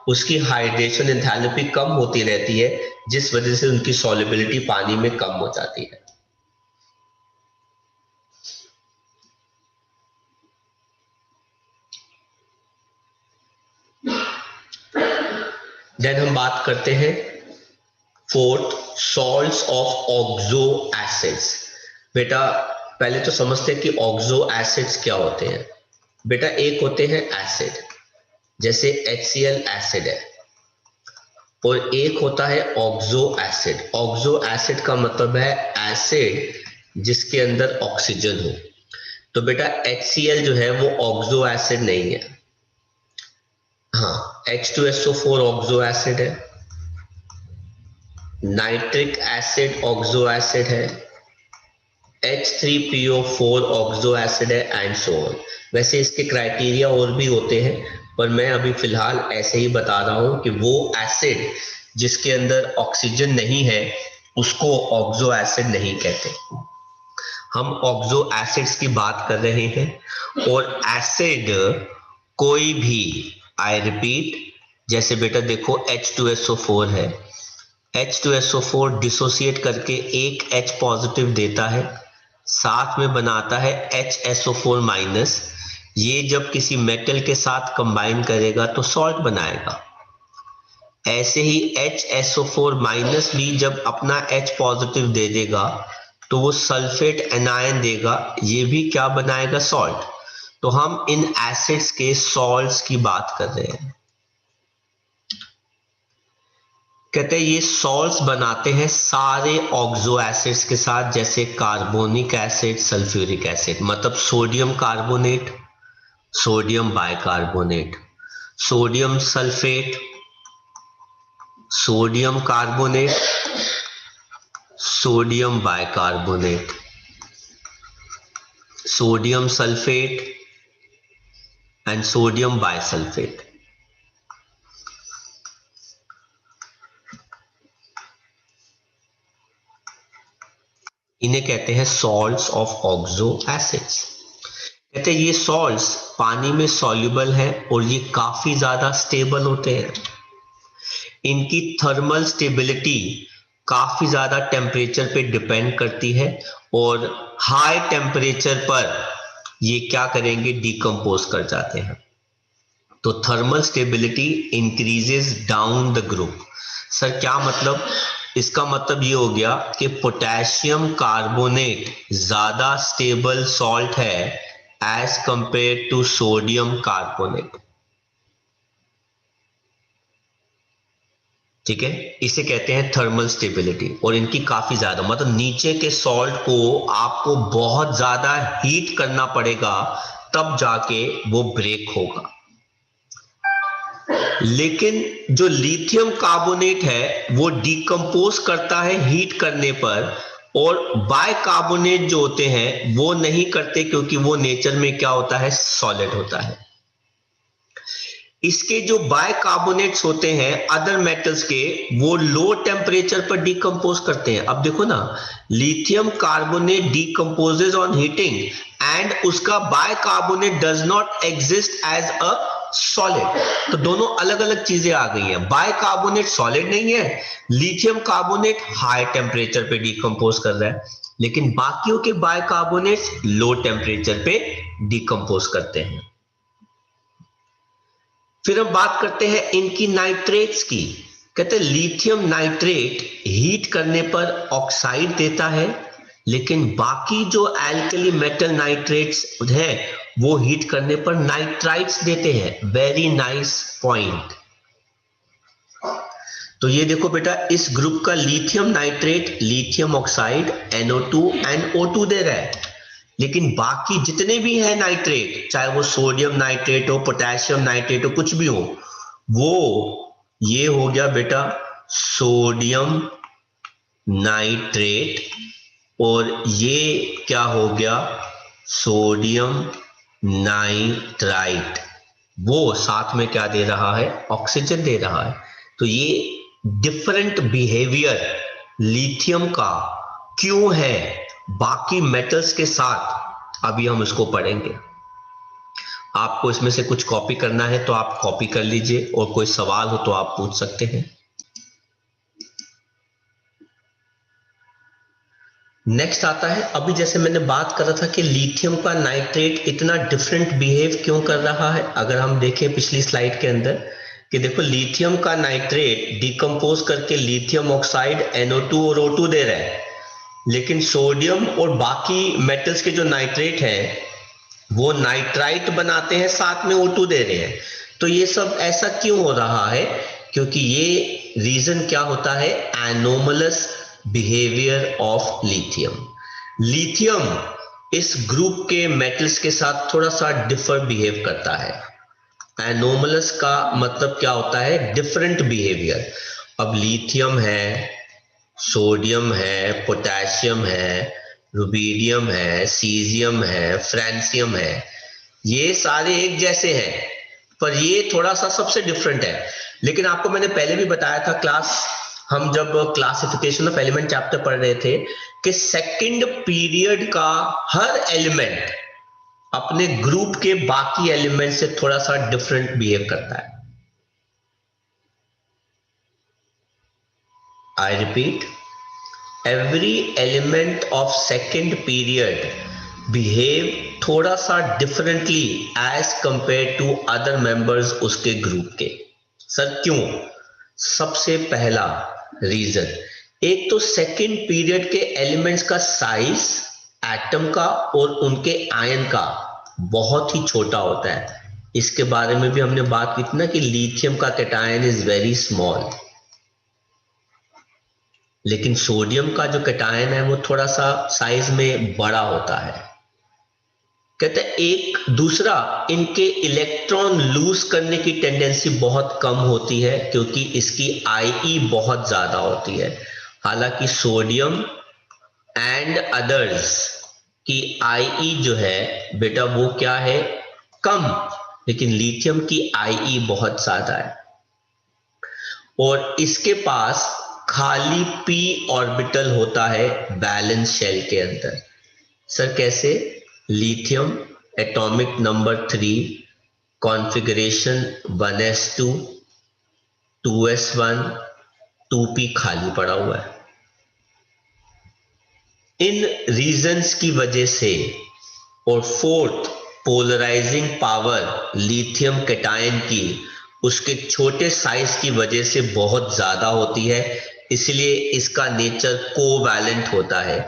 उसकी हाइड्रेशन एंथैल्पी कम होती रहती है, जिस वजह से उनकी सॉल्युबिलिटी पानी में कम हो जाती है। देन हम बात करते हैं fourth, salts of oxo acids. बेटा पहले तो समझते हैं कि ऑक्सो एसिड्स क्या होते हैं। बेटा एक होते हैं एसिड, जैसे HCl एसिड है, और एक होता है ऑक्सो एसिड। ऑक्सो एसिड का मतलब है एसिड जिसके अंदर ऑक्सीजन हो। तो बेटा HCl जो है वो ऑक्सो एसिड नहीं है। हाँ, H2SO4 ऑक्सो एसिड है, नाइट्रिक एसिड ऑक्सो एसिड है, H3PO4 ऑक्सो एसिड है, एंड सो ऑन। वैसे इसके क्राइटेरिया और भी होते हैं, पर मैं अभी फिलहाल ऐसे ही बता रहा हूं कि वो एसिड जिसके अंदर ऑक्सीजन नहीं है उसको ऑक्सो एसिड नहीं कहते। हम ऑक्सो एसिड्स की बात कर रहे हैं। और एसिड कोई भी, आई रिपीट, जैसे बेटा देखो H2SO4 है, H2SO4 डिसोसिएट करके एक H पॉजिटिव देता है, साथ में बनाता है HSO4 माइनस। ये जब किसी मेटल के साथ कंबाइन करेगा तो सॉल्ट बनाएगा। ऐसे ही HSO4 माइनस भी जब अपना H पॉजिटिव दे देगा तो वो सल्फेट एनायन देगा, ये भी क्या बनाएगा? सॉल्ट। तो हम इन एसिड्स के सॉल्ट्स की बात कर रहे हैं। कहते हैं ये सॉल्ट्स बनाते हैं सारे ऑक्सो एसिड्स के साथ, जैसे कार्बोनिक एसिड, सल्फ्यूरिक एसिड। मतलब sodium carbonate, sodium bicarbonate, sodium sulphate, sodium carbonate, sodium bicarbonate, sodium sulphate and sodium bisulphate. इन्हें कहते हैं सॉल्ट्स ऑफ ऑक्सो एसिड्स। कहते हैं ये सॉल्ट्स पानी में सॉल्युबल हैं और ये काफी ज्यादा स्टेबल होते हैं। इनकी थर्मल स्टेबिलिटी काफी ज्यादा टेम्परेचर पे डिपेंड करती है, और हाई टेम्परेचर पर ये क्या करेंगे? डिकम्पोज कर जाते हैं। तो thermal stability increases down the group. Sir क्या मतलब? इसका मतलब ये हो गया कि पोटेशियम कार्बोनेट ज्यादा स्टेबल सॉल्ट है as compare to sodium carbonate. ठीक है, इसे कहते हैं थर्मल स्टेबिलिटी। और इनकी काफी ज्यादा, मतलब नीचे के सॉल्ट को आपको बहुत ज्यादा हीट करना पड़ेगा तब जाके वो ब्रेक होगा। लेकिन जो लिथियम कार्बोनेट है वो डिकम्पोज करता है हीट करने पर, और बाइकार्बोनेट जो होते हैं वो नहीं करते, क्योंकि वो नेचर में क्या होता है? सॉलिड होता है। इसके जो बाइकार्बोनेट्स होते हैं अदर मेटल्स के, वो लो टेम्परेचर पर डिकम्पोज करते हैं। अब देखो ना, lithium carbonate decomposes on heating and उसका bicarbonate does not exist as a solid. तो दोनों अलग अलग चीजें आ गई हैं। बाइकार्बोनेट सॉलिड नहीं है, लिथियम कार्बोनेट हाई टेम्परेचर पे डिकम्पोज कर रहा है, लेकिन बाकियों के बाइकार्बोनेट्स लो टेम्परेचर पे डिकम्पोज करते हैं। फिर हम बात करते हैं इनकी नाइट्रेट्स की। कहते हैं लिथियम नाइट्रेट हीट करने पर ऑक्साइड देता है, लेकिन बाकी जो एल्कली मेटल नाइट्रेट्स है वो हीट करने पर नाइट्राइट्स देते हैं। Very nice point. तो ये देखो बेटा, इस ग्रुप का lithium nitrate, lithium oxide, NO2 and O2 दे रहा है। लेकिन बाकी जितने भी है नाइट्रेट, चाहे वो सोडियम नाइट्रेट हो, पोटेशियम नाइट्रेट हो, कुछ भी हो, वो ये हो गया बेटा सोडियम नाइट्रेट, और ये क्या हो गया सोडियम नाइट्राइट। वो साथ में क्या दे रहा है, ऑक्सीजन दे रहा है। तो ये डिफरेंट बिहेवियर लिथियम का क्यों है बाकी मेटल्स के साथ, अभी हम इसको पढ़ेंगे। आपको इसमें से कुछ कॉपी करना है तो आप कॉपी कर लीजिए, और कोई सवाल हो तो आप पूछ सकते हैं। नेक्स्ट आता है, अभी जैसे मैंने बात कर रहा था कि लिथियम का नाइट्रेट इतना डिफरेंट बिहेव क्यों कर रहा है। अगर हम देखें पिछली स्लाइड के अंदर कि देखो, लिथियम का नाइट्रेट डिकम्पोज करके लिथियम ऑक्साइड, NO2 और O2 दे रहा है, लेकिन सोडियम और बाकी मेटल्स के जो नाइट्रेट हैं वो नाइट्राइट बनाते हैं, साथ में O2 दे रहे हैं। तो ये सब ऐसा क्यों हो रहा है, क्योंकि ये रीजन क्या होता है, anomalous behaviour of lithium. Lithium इस ग्रुप के मेटल्स के साथ थोड़ा सा डिफर बिहेव करता है। एनोमलस का मतलब क्या होता है, डिफरेंट बिहेवियर। अब लिथियम है, सोडियम है, पोटेशियम है, रुबीडियम है, सीजियम है, फ्रांसियम है, ये सारे एक जैसे हैं, पर ये थोड़ा सा सबसे डिफरेंट है। लेकिन आपको मैंने पहले भी बताया था, हम जब क्लासिफिकेशन ऑफ एलिमेंट चैप्टर पढ़ रहे थे, कि सेकंड पीरियड का हर एलिमेंट अपने ग्रुप के बाकी एलिमेंट से थोड़ा सा डिफरेंट बिहेव करता है। I repeat, every element of second period behave थोड़ा सा differently as compare to other members उसके ग्रुप के। सर क्यों? सबसे पहला रीजन, एक तो सेकंड पीरियड के एलिमेंट्स का साइज एटम का और उनके आयन का बहुत ही छोटा होता है। इसके बारे में भी हमने बात की थी ना कि लिथियम का कैटायन इज वेरी स्मॉल, लेकिन सोडियम का जो कैटायन है वो थोड़ा सा साइज में बड़ा होता है। कहते हैं एक दूसरा, इनके इलेक्ट्रॉन लूज करने की टेंडेंसी बहुत कम होती है, क्योंकि इसकी IE बहुत ज्यादा होती है। हालांकि सोडियम एंड अदर्स की IE जो है बेटा वो क्या है, कम, लेकिन लिथियम की IE बहुत ज्यादा है। और इसके पास खाली p ऑर्बिटल होता है बैलेंस शेल के अंदर। सर कैसे? Lithium atomic number 3, configuration 1s2, 2s1, 2p खाली पड़ा हुआ है। इन रीजंस की वजह से, और fourth, polarising power lithium cation की उसके छोटे साइज की वजह से बहुत ज्यादा होती है, इसलिए इसका नेचर कोवैलेंट होता है।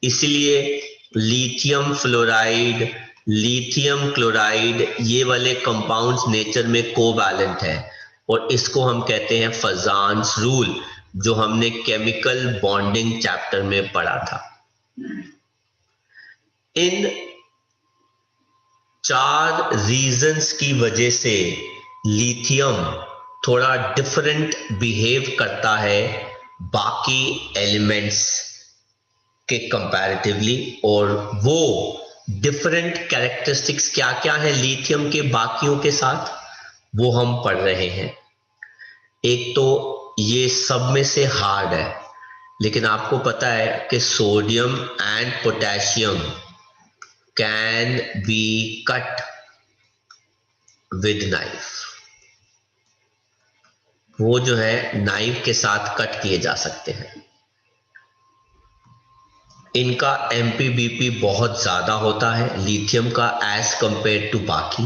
इसलिए लिथियम फ्लोराइड, लिथियम क्लोराइड, ये वाले कंपाउंड्स नेचर में कोवैलेंट है, और इसको हम कहते हैं फजान्स रूल, जो हमने केमिकल बॉन्डिंग चैप्टर में पढ़ा था। इन 4 रीजंस की वजह से लिथियम थोड़ा डिफरेंट बिहेव करता है बाकी एलिमेंट्स के कंपैरेटिवली, और वो डिफरेंट कैरेक्टरिस्टिक्स क्या क्या है लिथियम के बाकियों के साथ, वो हम पढ़ रहे हैं। एक तो ये सब में से हार्ड है, लेकिन आपको पता है कि sodium and potassium can be cut with knife. वो जो है नाइफ के साथ कट किए जा सकते हैं। इनका MPBP बहुत ज्यादा होता है लिथियम का एज कंपेयर टू बाकी।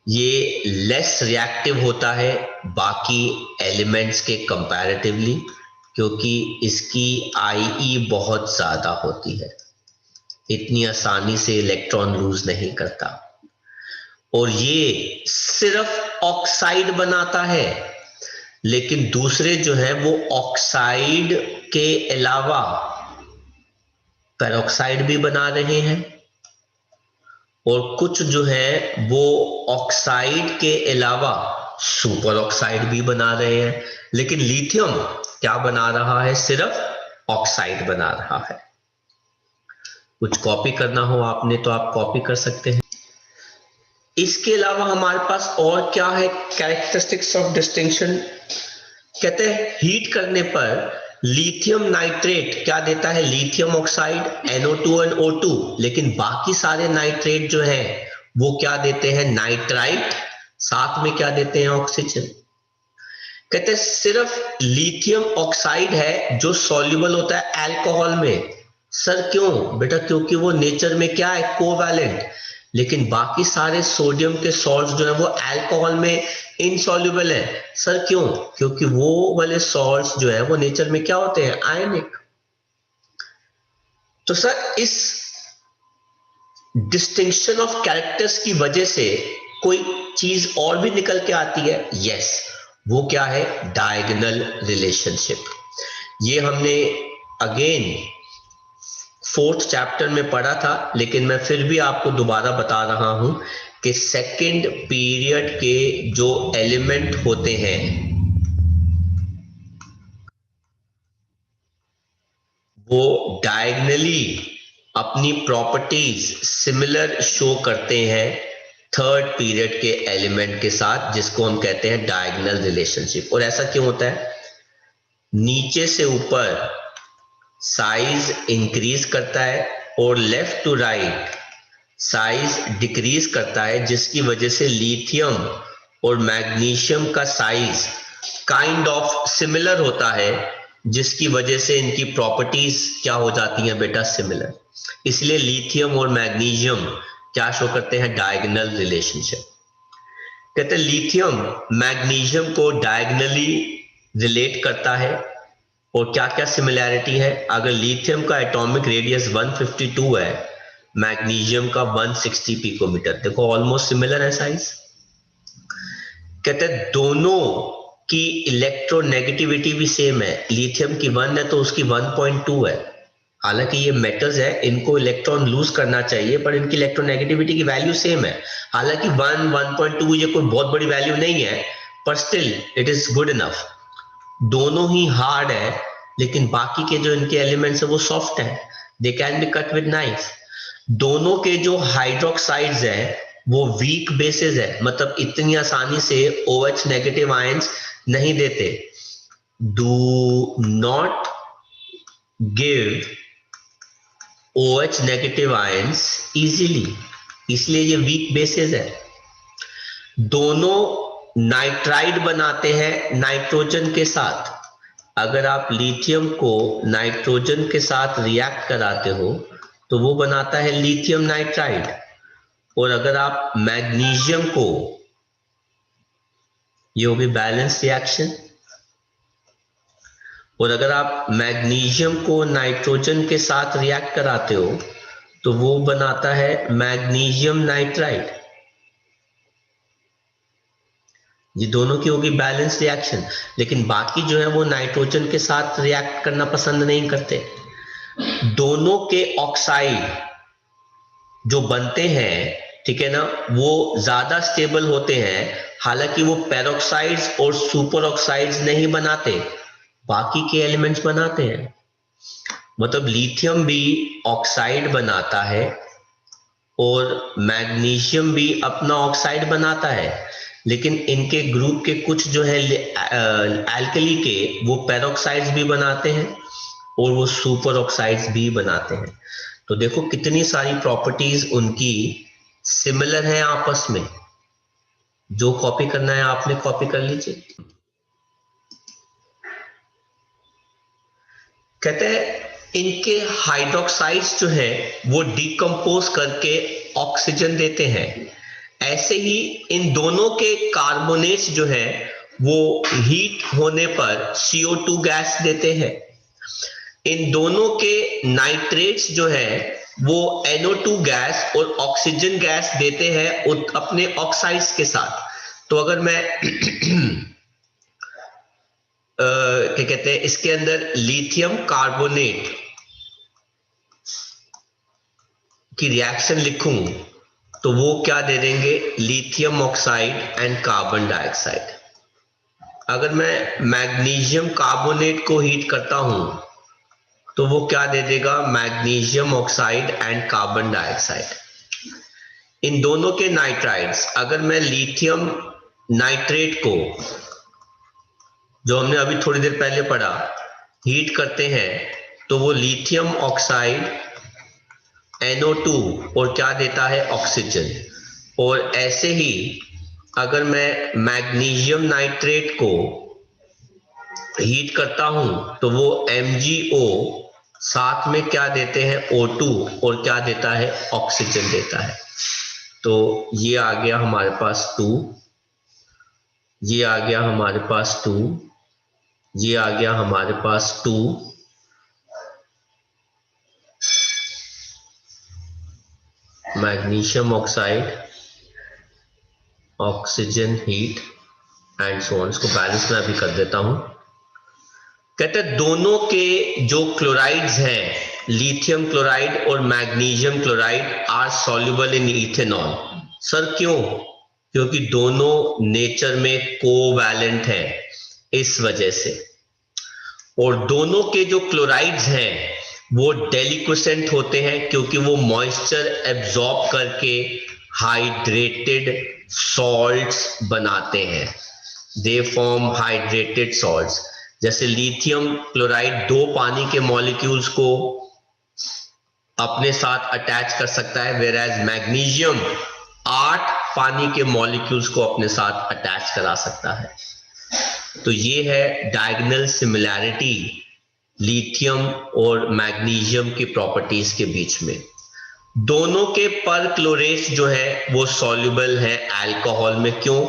ये लेस रिएक्टिव होता है बाकी एलिमेंट्स के कंपैरेटिवली, क्योंकि इसकी IE बहुत ज्यादा होती है। इतनी आसानी से इलेक्ट्रॉन लूज नहीं करता, और ये सिर्फ ऑक्साइड बनाता है। लेकिन दूसरे जो है वो ऑक्साइड के अलावा पेरोक्साइड भी बना रहे हैं, और कुछ जो है वो ऑक्साइड के अलावा सुपर ऑक्साइड भी बना रहे हैं। लेकिन लिथियम क्या बना रहा है? सिर्फ ऑक्साइड बना रहा है। कुछ कॉपी करना हो आपने तो आप कॉपी कर सकते हैं। इसके अलावा हमारे पास और क्या है? Characteristics of distinction. कहते हैं हीट करने पर लिथियम नाइट्रेट क्या देता है? लिथियम ऑक्साइड, NO2 और O2। लेकिन बाकी सारे नाइट्रेट जो है वो क्या देते हैं? नाइट्राइट, साथ में क्या देते हैं? ऑक्सीजन। कहते हैं सिर्फ लिथियम ऑक्साइड है जो सॉल्युबल होता है अल्कोहल में। सर क्यों? बेटा क्योंकि वो नेचर में क्या है? कोवैलेंट। लेकिन बाकी सारे सोडियम के सॉल्ट्स जो है वो अल्कोहल में इनसॉल्युबल है। सर क्यों? क्योंकि वो वाले सॉल्ट्स जो है वो नेचर में क्या होते हैं? आयनिक। तो सर इस डिस्टिंक्शन ऑफ कैरेक्टर्स की वजह से कोई चीज और भी निकल के आती है। यस, वो क्या है? Diagonal relationship. ये हमने अगेन 4th चैप्टर में पढ़ा था, लेकिन मैं फिर भी आपको दोबारा बता रहा हूं कि सेकंड पीरियड के जो एलिमेंट होते हैं वो डायगोनली अपनी प्रॉपर्टीज सिमिलर शो करते हैं थर्ड पीरियड के एलिमेंट के साथ, जिसको हम कहते हैं डायगोनल रिलेशनशिप। और ऐसा क्यों होता है? नीचे से ऊपर साइज इंक्रीज करता है और left to right size decrease करता है, जिसकी वजह से लिथियम और मैग्नीशियम का साइज काइंड ऑफ सिमिलर होता है, जिसकी वजह से इनकी प्रॉपर्टीज क्या हो जाती हैं बेटा? सिमिलर। इसलिए लिथियम और मैग्नीशियम क्या शो करते हैं? Diagonal relationship. कहते हैं लिथियम मैग्नीशियम को डायगोनली रिलेट करता है। और क्या क्या सिमिलैरिटी है? अगर लिथियम का एटॉमिक रेडियस 152 है, मैग्नीशियम का 160 पिकोमीटर, देखो ऑलमोस्ट सिमिलर है साइज। कहते हैं दोनों की इलेक्ट्रोनेगेटिविटी भी सेम है। लिथियम की 1 है तो उसकी 1.2 है। हालांकि ये मेटल्स है, इनको इलेक्ट्रॉन लूज करना चाहिए, पर इनकी इलेक्ट्रोनेगेटिविटी की वैल्यू सेम है। हालांकि 1 1.2 ये कोई बहुत बड़ी वैल्यू नहीं है, पर still it is good enough. दोनों ही हार्ड है, लेकिन बाकी के जो इनके एलिमेंट्स है वो सॉफ्ट है, they can be cut with knife. दोनों के जो हाइड्रोक्साइड्स है वो वीक बेसिस है, मतलब इतनी आसानी से OH नेगेटिव आयंस नहीं देते। Do not give OH negative ions easily, इसलिए ये वीक बेसिस है। दोनों नाइट्राइड बनाते हैं नाइट्रोजन के साथ। अगर आप लिथियम को नाइट्रोजन के साथ रिएक्ट कराते हो तो वो बनाता है लिथियम नाइट्राइड। और अगर आप मैग्नीशियम को, ये होगी बैलेंस रिएक्शन, और अगर आप मैग्नीशियम को नाइट्रोजन के साथ रिएक्ट कराते हो तो वो बनाता है मैग्नीशियम नाइट्राइड। ये दोनों की होगी बैलेंस रिएक्शन। लेकिन बाकी जो है वो नाइट्रोजन के साथ रिएक्ट करना पसंद नहीं करते। दोनों के ऑक्साइड जो बनते हैं, ठीक है ना, वो ज्यादा स्टेबल होते हैं। हालांकि वो पेरोक्साइड्स और सुपर ऑक्साइड्स नहीं बनाते, बाकी के एलिमेंट्स बनाते हैं। मतलब लिथियम भी ऑक्साइड बनाता है और मैग्नीशियम भी अपना ऑक्साइड बनाता है, लेकिन इनके ग्रुप के कुछ जो है एल्कली के, वो पेरोक्साइड्स भी बनाते हैं और वो सुपर ऑक्साइड्स भी बनाते हैं। तो देखो कितनी सारी प्रॉपर्टीज उनकी सिमिलर हैं आपस में। जो कॉपी करना है आपने कॉपी कर लीजिए। कहते हैं इनके हाइड्रोक्साइड्स जो है वो डिकम्पोज करके ऑक्सीजन देते हैं। ऐसे ही इन दोनों के कार्बोनेट्स जो है वो हीट होने पर CO2 गैस देते हैं। इन दोनों के नाइट्रेट्स जो है वो NO2 गैस और ऑक्सीजन गैस देते हैं अपने ऑक्साइड्स के साथ। तो अगर मैं क्या कहते हैं, इसके अंदर लिथियम कार्बोनेट की रिएक्शन लिखूं तो वो क्या दे देंगे, lithium oxide and carbon dioxide. अगर मैं मैग्नीशियम कार्बोनेट को हीट करता हूं तो वो क्या दे देगा, magnesium oxide and carbon dioxide. इन दोनों के नाइट्राइड्स, अगर मैं लिथियम नाइट्रेट को, जो हमने अभी थोड़ी देर पहले पढ़ा, हीट करते हैं तो वो लिथियम ऑक्साइड NO2 और क्या देता है, ऑक्सीजन। और ऐसे ही अगर मैं मैग्नीशियम नाइट्रेट को हीट करता हूं तो वो MgO साथ में क्या देते हैं, O2 और क्या देता है, ऑक्सीजन देता है। तो ये आ गया हमारे पास 2, ये आ गया हमारे पास 2, ये आ गया हमारे पास 2, magnesium oxide, oxygen heat and so on. इसको बैलेंस में अभी कर देता हूं। कहते हैं दोनों के जो क्लोराइड्स हैं, लिथियम क्लोराइड और magnesium chloride, are soluble in ethanol. Sir क्यों? क्योंकि दोनों नेचर में कोवैलेंट हैं, इस वजह से। और दोनों के जो क्लोराइड्स हैं वो डेलिक्वेसेंट होते हैं क्योंकि वो मॉइस्चर एब्जॉर्ब करके हाइड्रेटेड सॉल्ट्स बनाते हैं। They form hydrated salts. जैसे लिथियम क्लोराइड 2 पानी के मॉलिक्यूल्स को अपने साथ अटैच कर सकता है, वेयर एज मैग्नीशियम 8 पानी के मॉलिक्यूल्स को अपने साथ अटैच करा सकता है। तो ये है डायगोनल सिमिलैरिटी लिथियम और मैग्नीशियम की प्रॉपर्टीज के बीच में। दोनों के पर क्लोरेट्स जो है वो सॉल्युबल है अल्कोहल में। क्यों?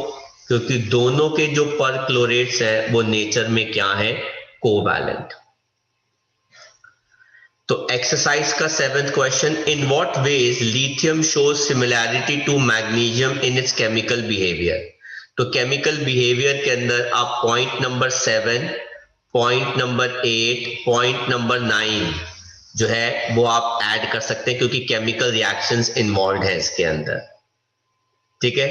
क्योंकि दोनों के जो पर क्लोरेट्स हैं वो नेचर में क्या है, कोवैलेंट। तो एक्सरसाइज का 7th question, in what ways lithium shows similarity to magnesium in its chemical behaviour. तो केमिकल बिहेवियर के अंदर आप point number 7, point number 8, point number 9 जो है वो आप ऐड कर सकते हैं क्योंकि केमिकल रिएक्शंस इन्वॉल्व है इसके अंदर। ठीक है।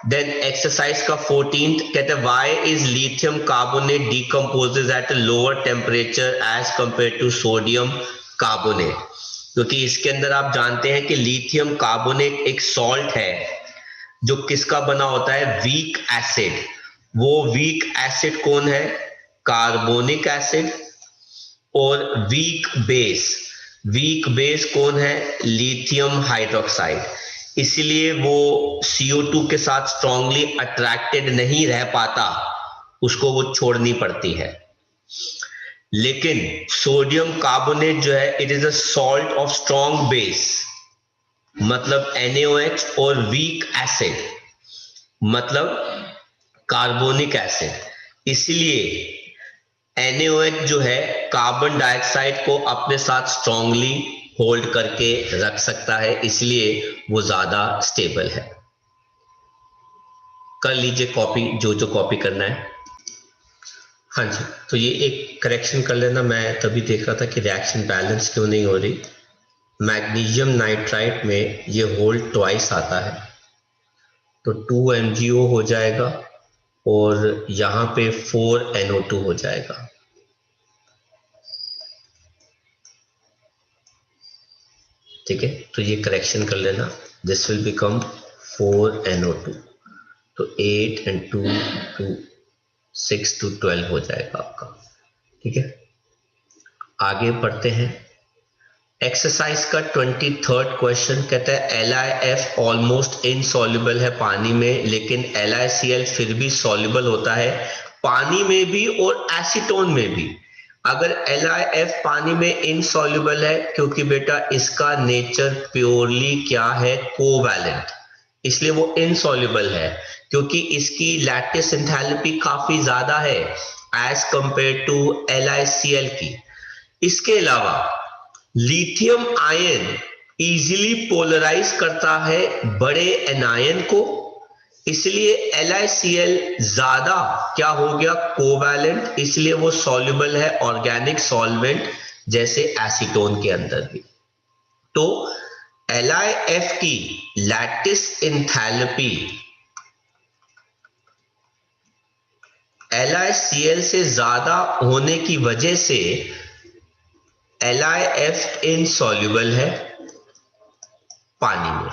देन एक्सरसाइज का 14th कहते हैं why is lithium carbonate decomposes at a lower temperature as compare to sodium carbonate. क्योंकि इसके अंदर आप जानते हैं कि लिथियम कार्बोनेट एक सॉल्ट है जो किसका बना होता है, वीक एसिड। वो वीक एसिड कौन है, कार्बोनिक एसिड। और वीक बेस कौन है, लिथियम हाइड्रोक्साइड। इसलिए वो CO2 के साथ स्ट्रांगली अट्रैक्टेड नहीं रह पाता, उसको वो छोड़नी पड़ती है। लेकिन सोडियम कार्बोनेट जो है, it is a salt of strong base, मतलब NaOH, और वीक एसिड मतलब कार्बोनिक एसिड। इसलिए NaOH जो है कार्बन डाइऑक्साइड को अपने साथ स्ट्रांगली होल्ड करके रख सकता है, इसलिए वो ज्यादा स्टेबल है। कर लीजिए कॉपी, जो जो कॉपी करना है। हाँ जी, तो ये एक करेक्शन कर लेना। मैं तभी देख रहा था कि रिएक्शन बैलेंस क्यों नहीं हो रही। मैग्नीशियम नाइट्राइट में ये होल्ड ट्वाइस आता है, तो 2 MgO हो जाएगा और यहाँ पे 4 NO2 हो जाएगा। ठीक है, तो ये करेक्शन कर लेना। दिस विल बिकम 4 NO2, तो 8 and 2 to 6 to 12 हो जाएगा आपका। ठीक है, आगे बढ़ते हैं। एक्सरसाइज का 23rd क्वेश्चन कहता है LiF ऑलमोस्ट इनसॉल्युबल है पानी में, लेकिन LiCl फिर भी सॉल्युबल होता है पानी में भी और एसीटोन में भी। अगर LiF पानी में इनसॉल्युबल है क्योंकि बेटा इसका नेचर प्योरली क्या है, कोवैलेंट, इसलिए वो इनसॉल्युबल है क्योंकि इसकी लैटिस एंथैल्पी काफी ज्यादा है एज कंपेयर टू LiCl की। इसके अलावा लिथियम आयन इजीली पोलराइज करता है बड़े एनायन को, इसलिए LiCl ज्यादा क्या हो गया, कोवैलेंट, इसलिए वो सॉल्युबल है ऑर्गेनिक सॉल्वेंट जैसे एसीटोन के अंदर भी। तो LiF की लैटिस एंथैल्पी LiCl से ज्यादा होने की वजह से LiF इनसॉल्युबल है पानी में,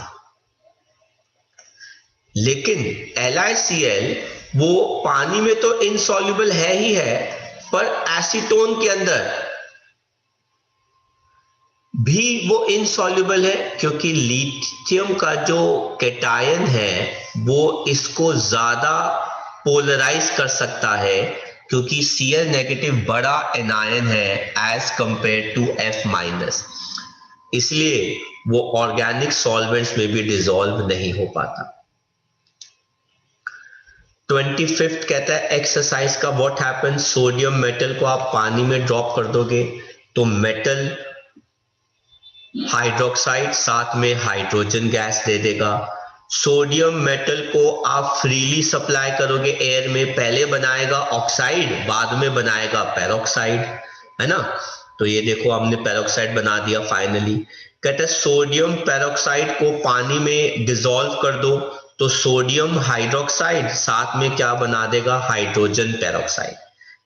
लेकिन LiCl वो पानी में तो इनसॉल्युबल है ही है, पर एसीटोन के अंदर भी वो इनसॉल्युबल है, क्योंकि लिथियम का जो कैटायन है वो इसको ज्यादा पोलराइज कर सकता है, क्योंकि Cl नेगेटिव बड़ा एनायन है एज कंपेयर टू F-, इसलिए वो ऑर्गेनिक सॉल्वेंट्स में भी डिसॉल्व नहीं हो पाता। 25th कहता है एक्सरसाइज का, व्हाट हैपन, सोडियम मेटल को आप पानी में ड्रॉप कर दोगे तो मेटल हाइड्रोक्साइड साथ में हाइड्रोजन गैस दे देगा। सोडियम मेटल को आप फ्रीली सप्लाई करोगे एयर में, पहले बनाएगा ऑक्साइड बाद में बनाएगा पेरोक्साइड, है ना। तो ये देखो हमने पेरोक्साइड बना दिया फाइनली। कहते हैं सोडियम पेरोक्साइड को पानी में डिसॉल्व कर दो तो सोडियम हाइड्रोक्साइड साथ में क्या बना देगा, हाइड्रोजन पेरोक्साइड।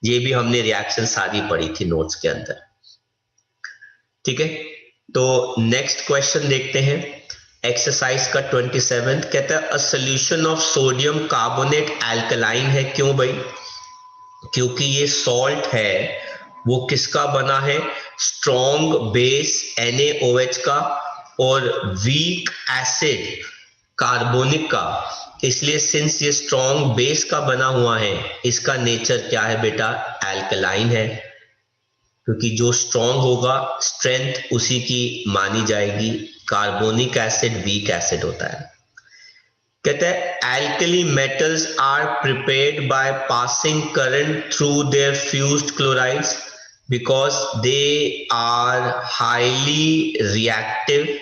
ये भी हमने रिएक्शन सारी पढ़ी थी नोट्स के अंदर, ठीक है। तो नेक्स्ट क्वेश्चन देखते हैं एक्सरसाइज का 27। कहता है a solution of sodium carbonate alkaline है। क्यों भाई, क्योंकि ये सॉल्ट है वो किसका बना है, स्ट्रॉन्ग बेस NaOH का और वीक एसिड कार्बोनिक का, इसलिए सिंस ये स्ट्रॉन्ग बेस का बना हुआ है इसका नेचर क्या है बेटा, अल्कलाइन है, क्योंकि जो स्ट्रॉन्ग होगा स्ट्रेंथ उसी की मानी जाएगी। कार्बोनिक एसिड वीक एसिड होता है। कहते हैं alkali metals are prepared by passing current through their fused chlorides because they are highly reactive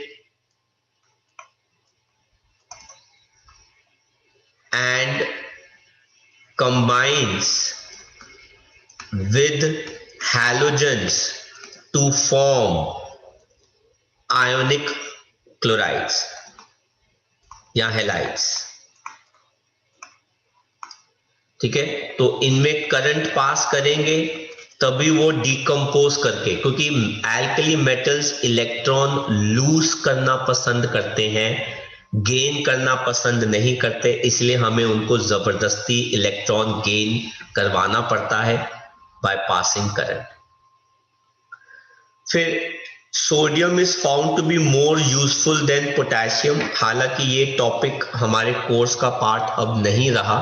and combines with halogens to form ionic chlorides या हैलाइड्स, ठीक है। तो इनमें करंट पास करेंगे तभी वो डिकम्पोज करके, क्योंकि एल्कली मेटल्स इलेक्ट्रॉन लूज करना पसंद करते हैं, गेन करना पसंद नहीं करते, इसलिए हमें उनको जबरदस्ती इलेक्ट्रॉन गेन करवाना पड़ता है बाय पासिंग करंट। फिर sodium is found to be more useful than potassium. हालांकि ये टॉपिक हमारे कोर्स का पार्ट अब नहीं रहा,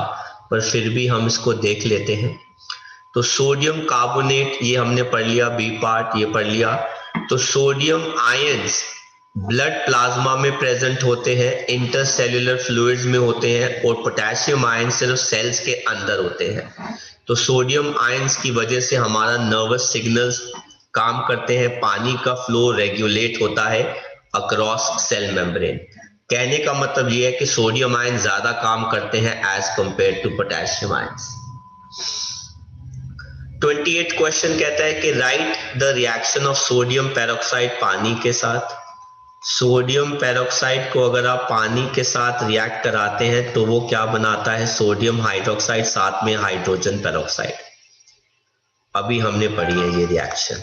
पर फिर भी हम इसको देख लेते हैं। तो सोडियम कार्बोनेट ये हमने पढ़ लिया, बी पार्ट ये पढ़ लिया। तो सोडियम आयंस ब्लड प्लाज्मा में प्रेजेंट होते हैं, इंटरसेल्यूलर फ्लूइड्स में होते हैं, और पोटेशियम आयन सिर्फ सेल्स के अंदर होते हैं। तो सोडियम आयंस की वजह से हमारा नर्वस सिग्नल्स काम करते हैं, पानी का फ्लो रेगुलेट होता है अक्रॉस सेल मेम्ब्रेन। कहने का मतलब ये है कि सोडियम आयन ज्यादा काम करते हैं as compare to potassium ions. 28 question कहता है कि write the reaction of sodium peroxide पानी के साथ। सोडियम पेरोक्साइड को अगर आप पानी के साथ रिएक्ट कराते हैं तो वो क्या बनाता है, सोडियम हाइड्रोक्साइड साथ में हाइड्रोजन पेरोक्साइड। अभी हमने पढ़ी है ये रिएक्शन।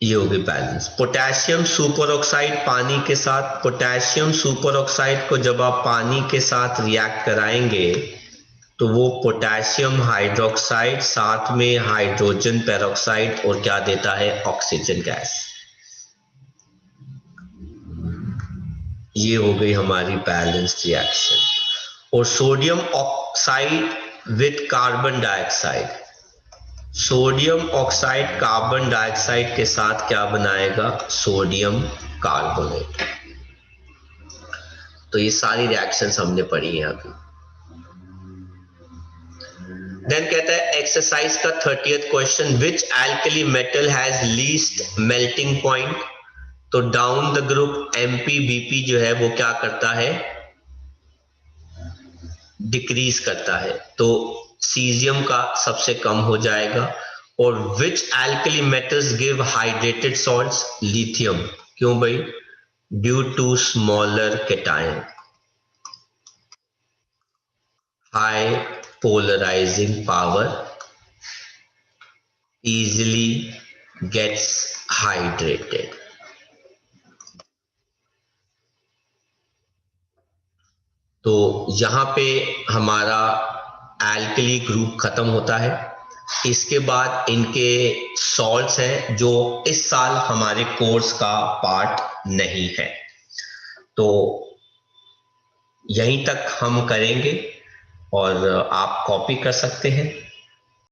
ये होगी बैलेंस। पोटेशियम सुपर ऑक्साइड पानी के साथ, पोटेशियम सुपर ऑक्साइड को जब आप पानी के साथ रिएक्ट कराएंगे तो वो पोटेशियम हाइड्रोक्साइड साथ में हाइड्रोजन पेरोक्साइड और क्या देता है, ऑक्सीजन गैस। ये हो गई हमारी बैलेंस्ड रिएक्शन। और sodium oxide with carbon dioxide, sodium oxide carbon dioxide के साथ क्या बनाएगा, सोडियम कार्बोनेट। तो ये सारी रिएक्शंस हमने पढ़ी है अभी। देन कहता है एक्सरसाइज का 30th question, which alkali metal has least melting point. तो डाउन द ग्रुप एमपीबीपी जो है वो क्या करता है, डिक्रीज करता है, तो सीजियम का सबसे कम हो जाएगा। और which alkali metals give hydrated salts, lithium. क्यों भाई, due to smaller cation, high polarising power, easily gets hydrated। तो यहां पे हमारा एल्कली ग्रुप खत्म होता है। इसके बाद इनके सॉल्ट्स हैं जो इस साल हमारे कोर्स का पार्ट नहीं है, तो यहीं तक हम करेंगे और आप कॉपी कर सकते हैं।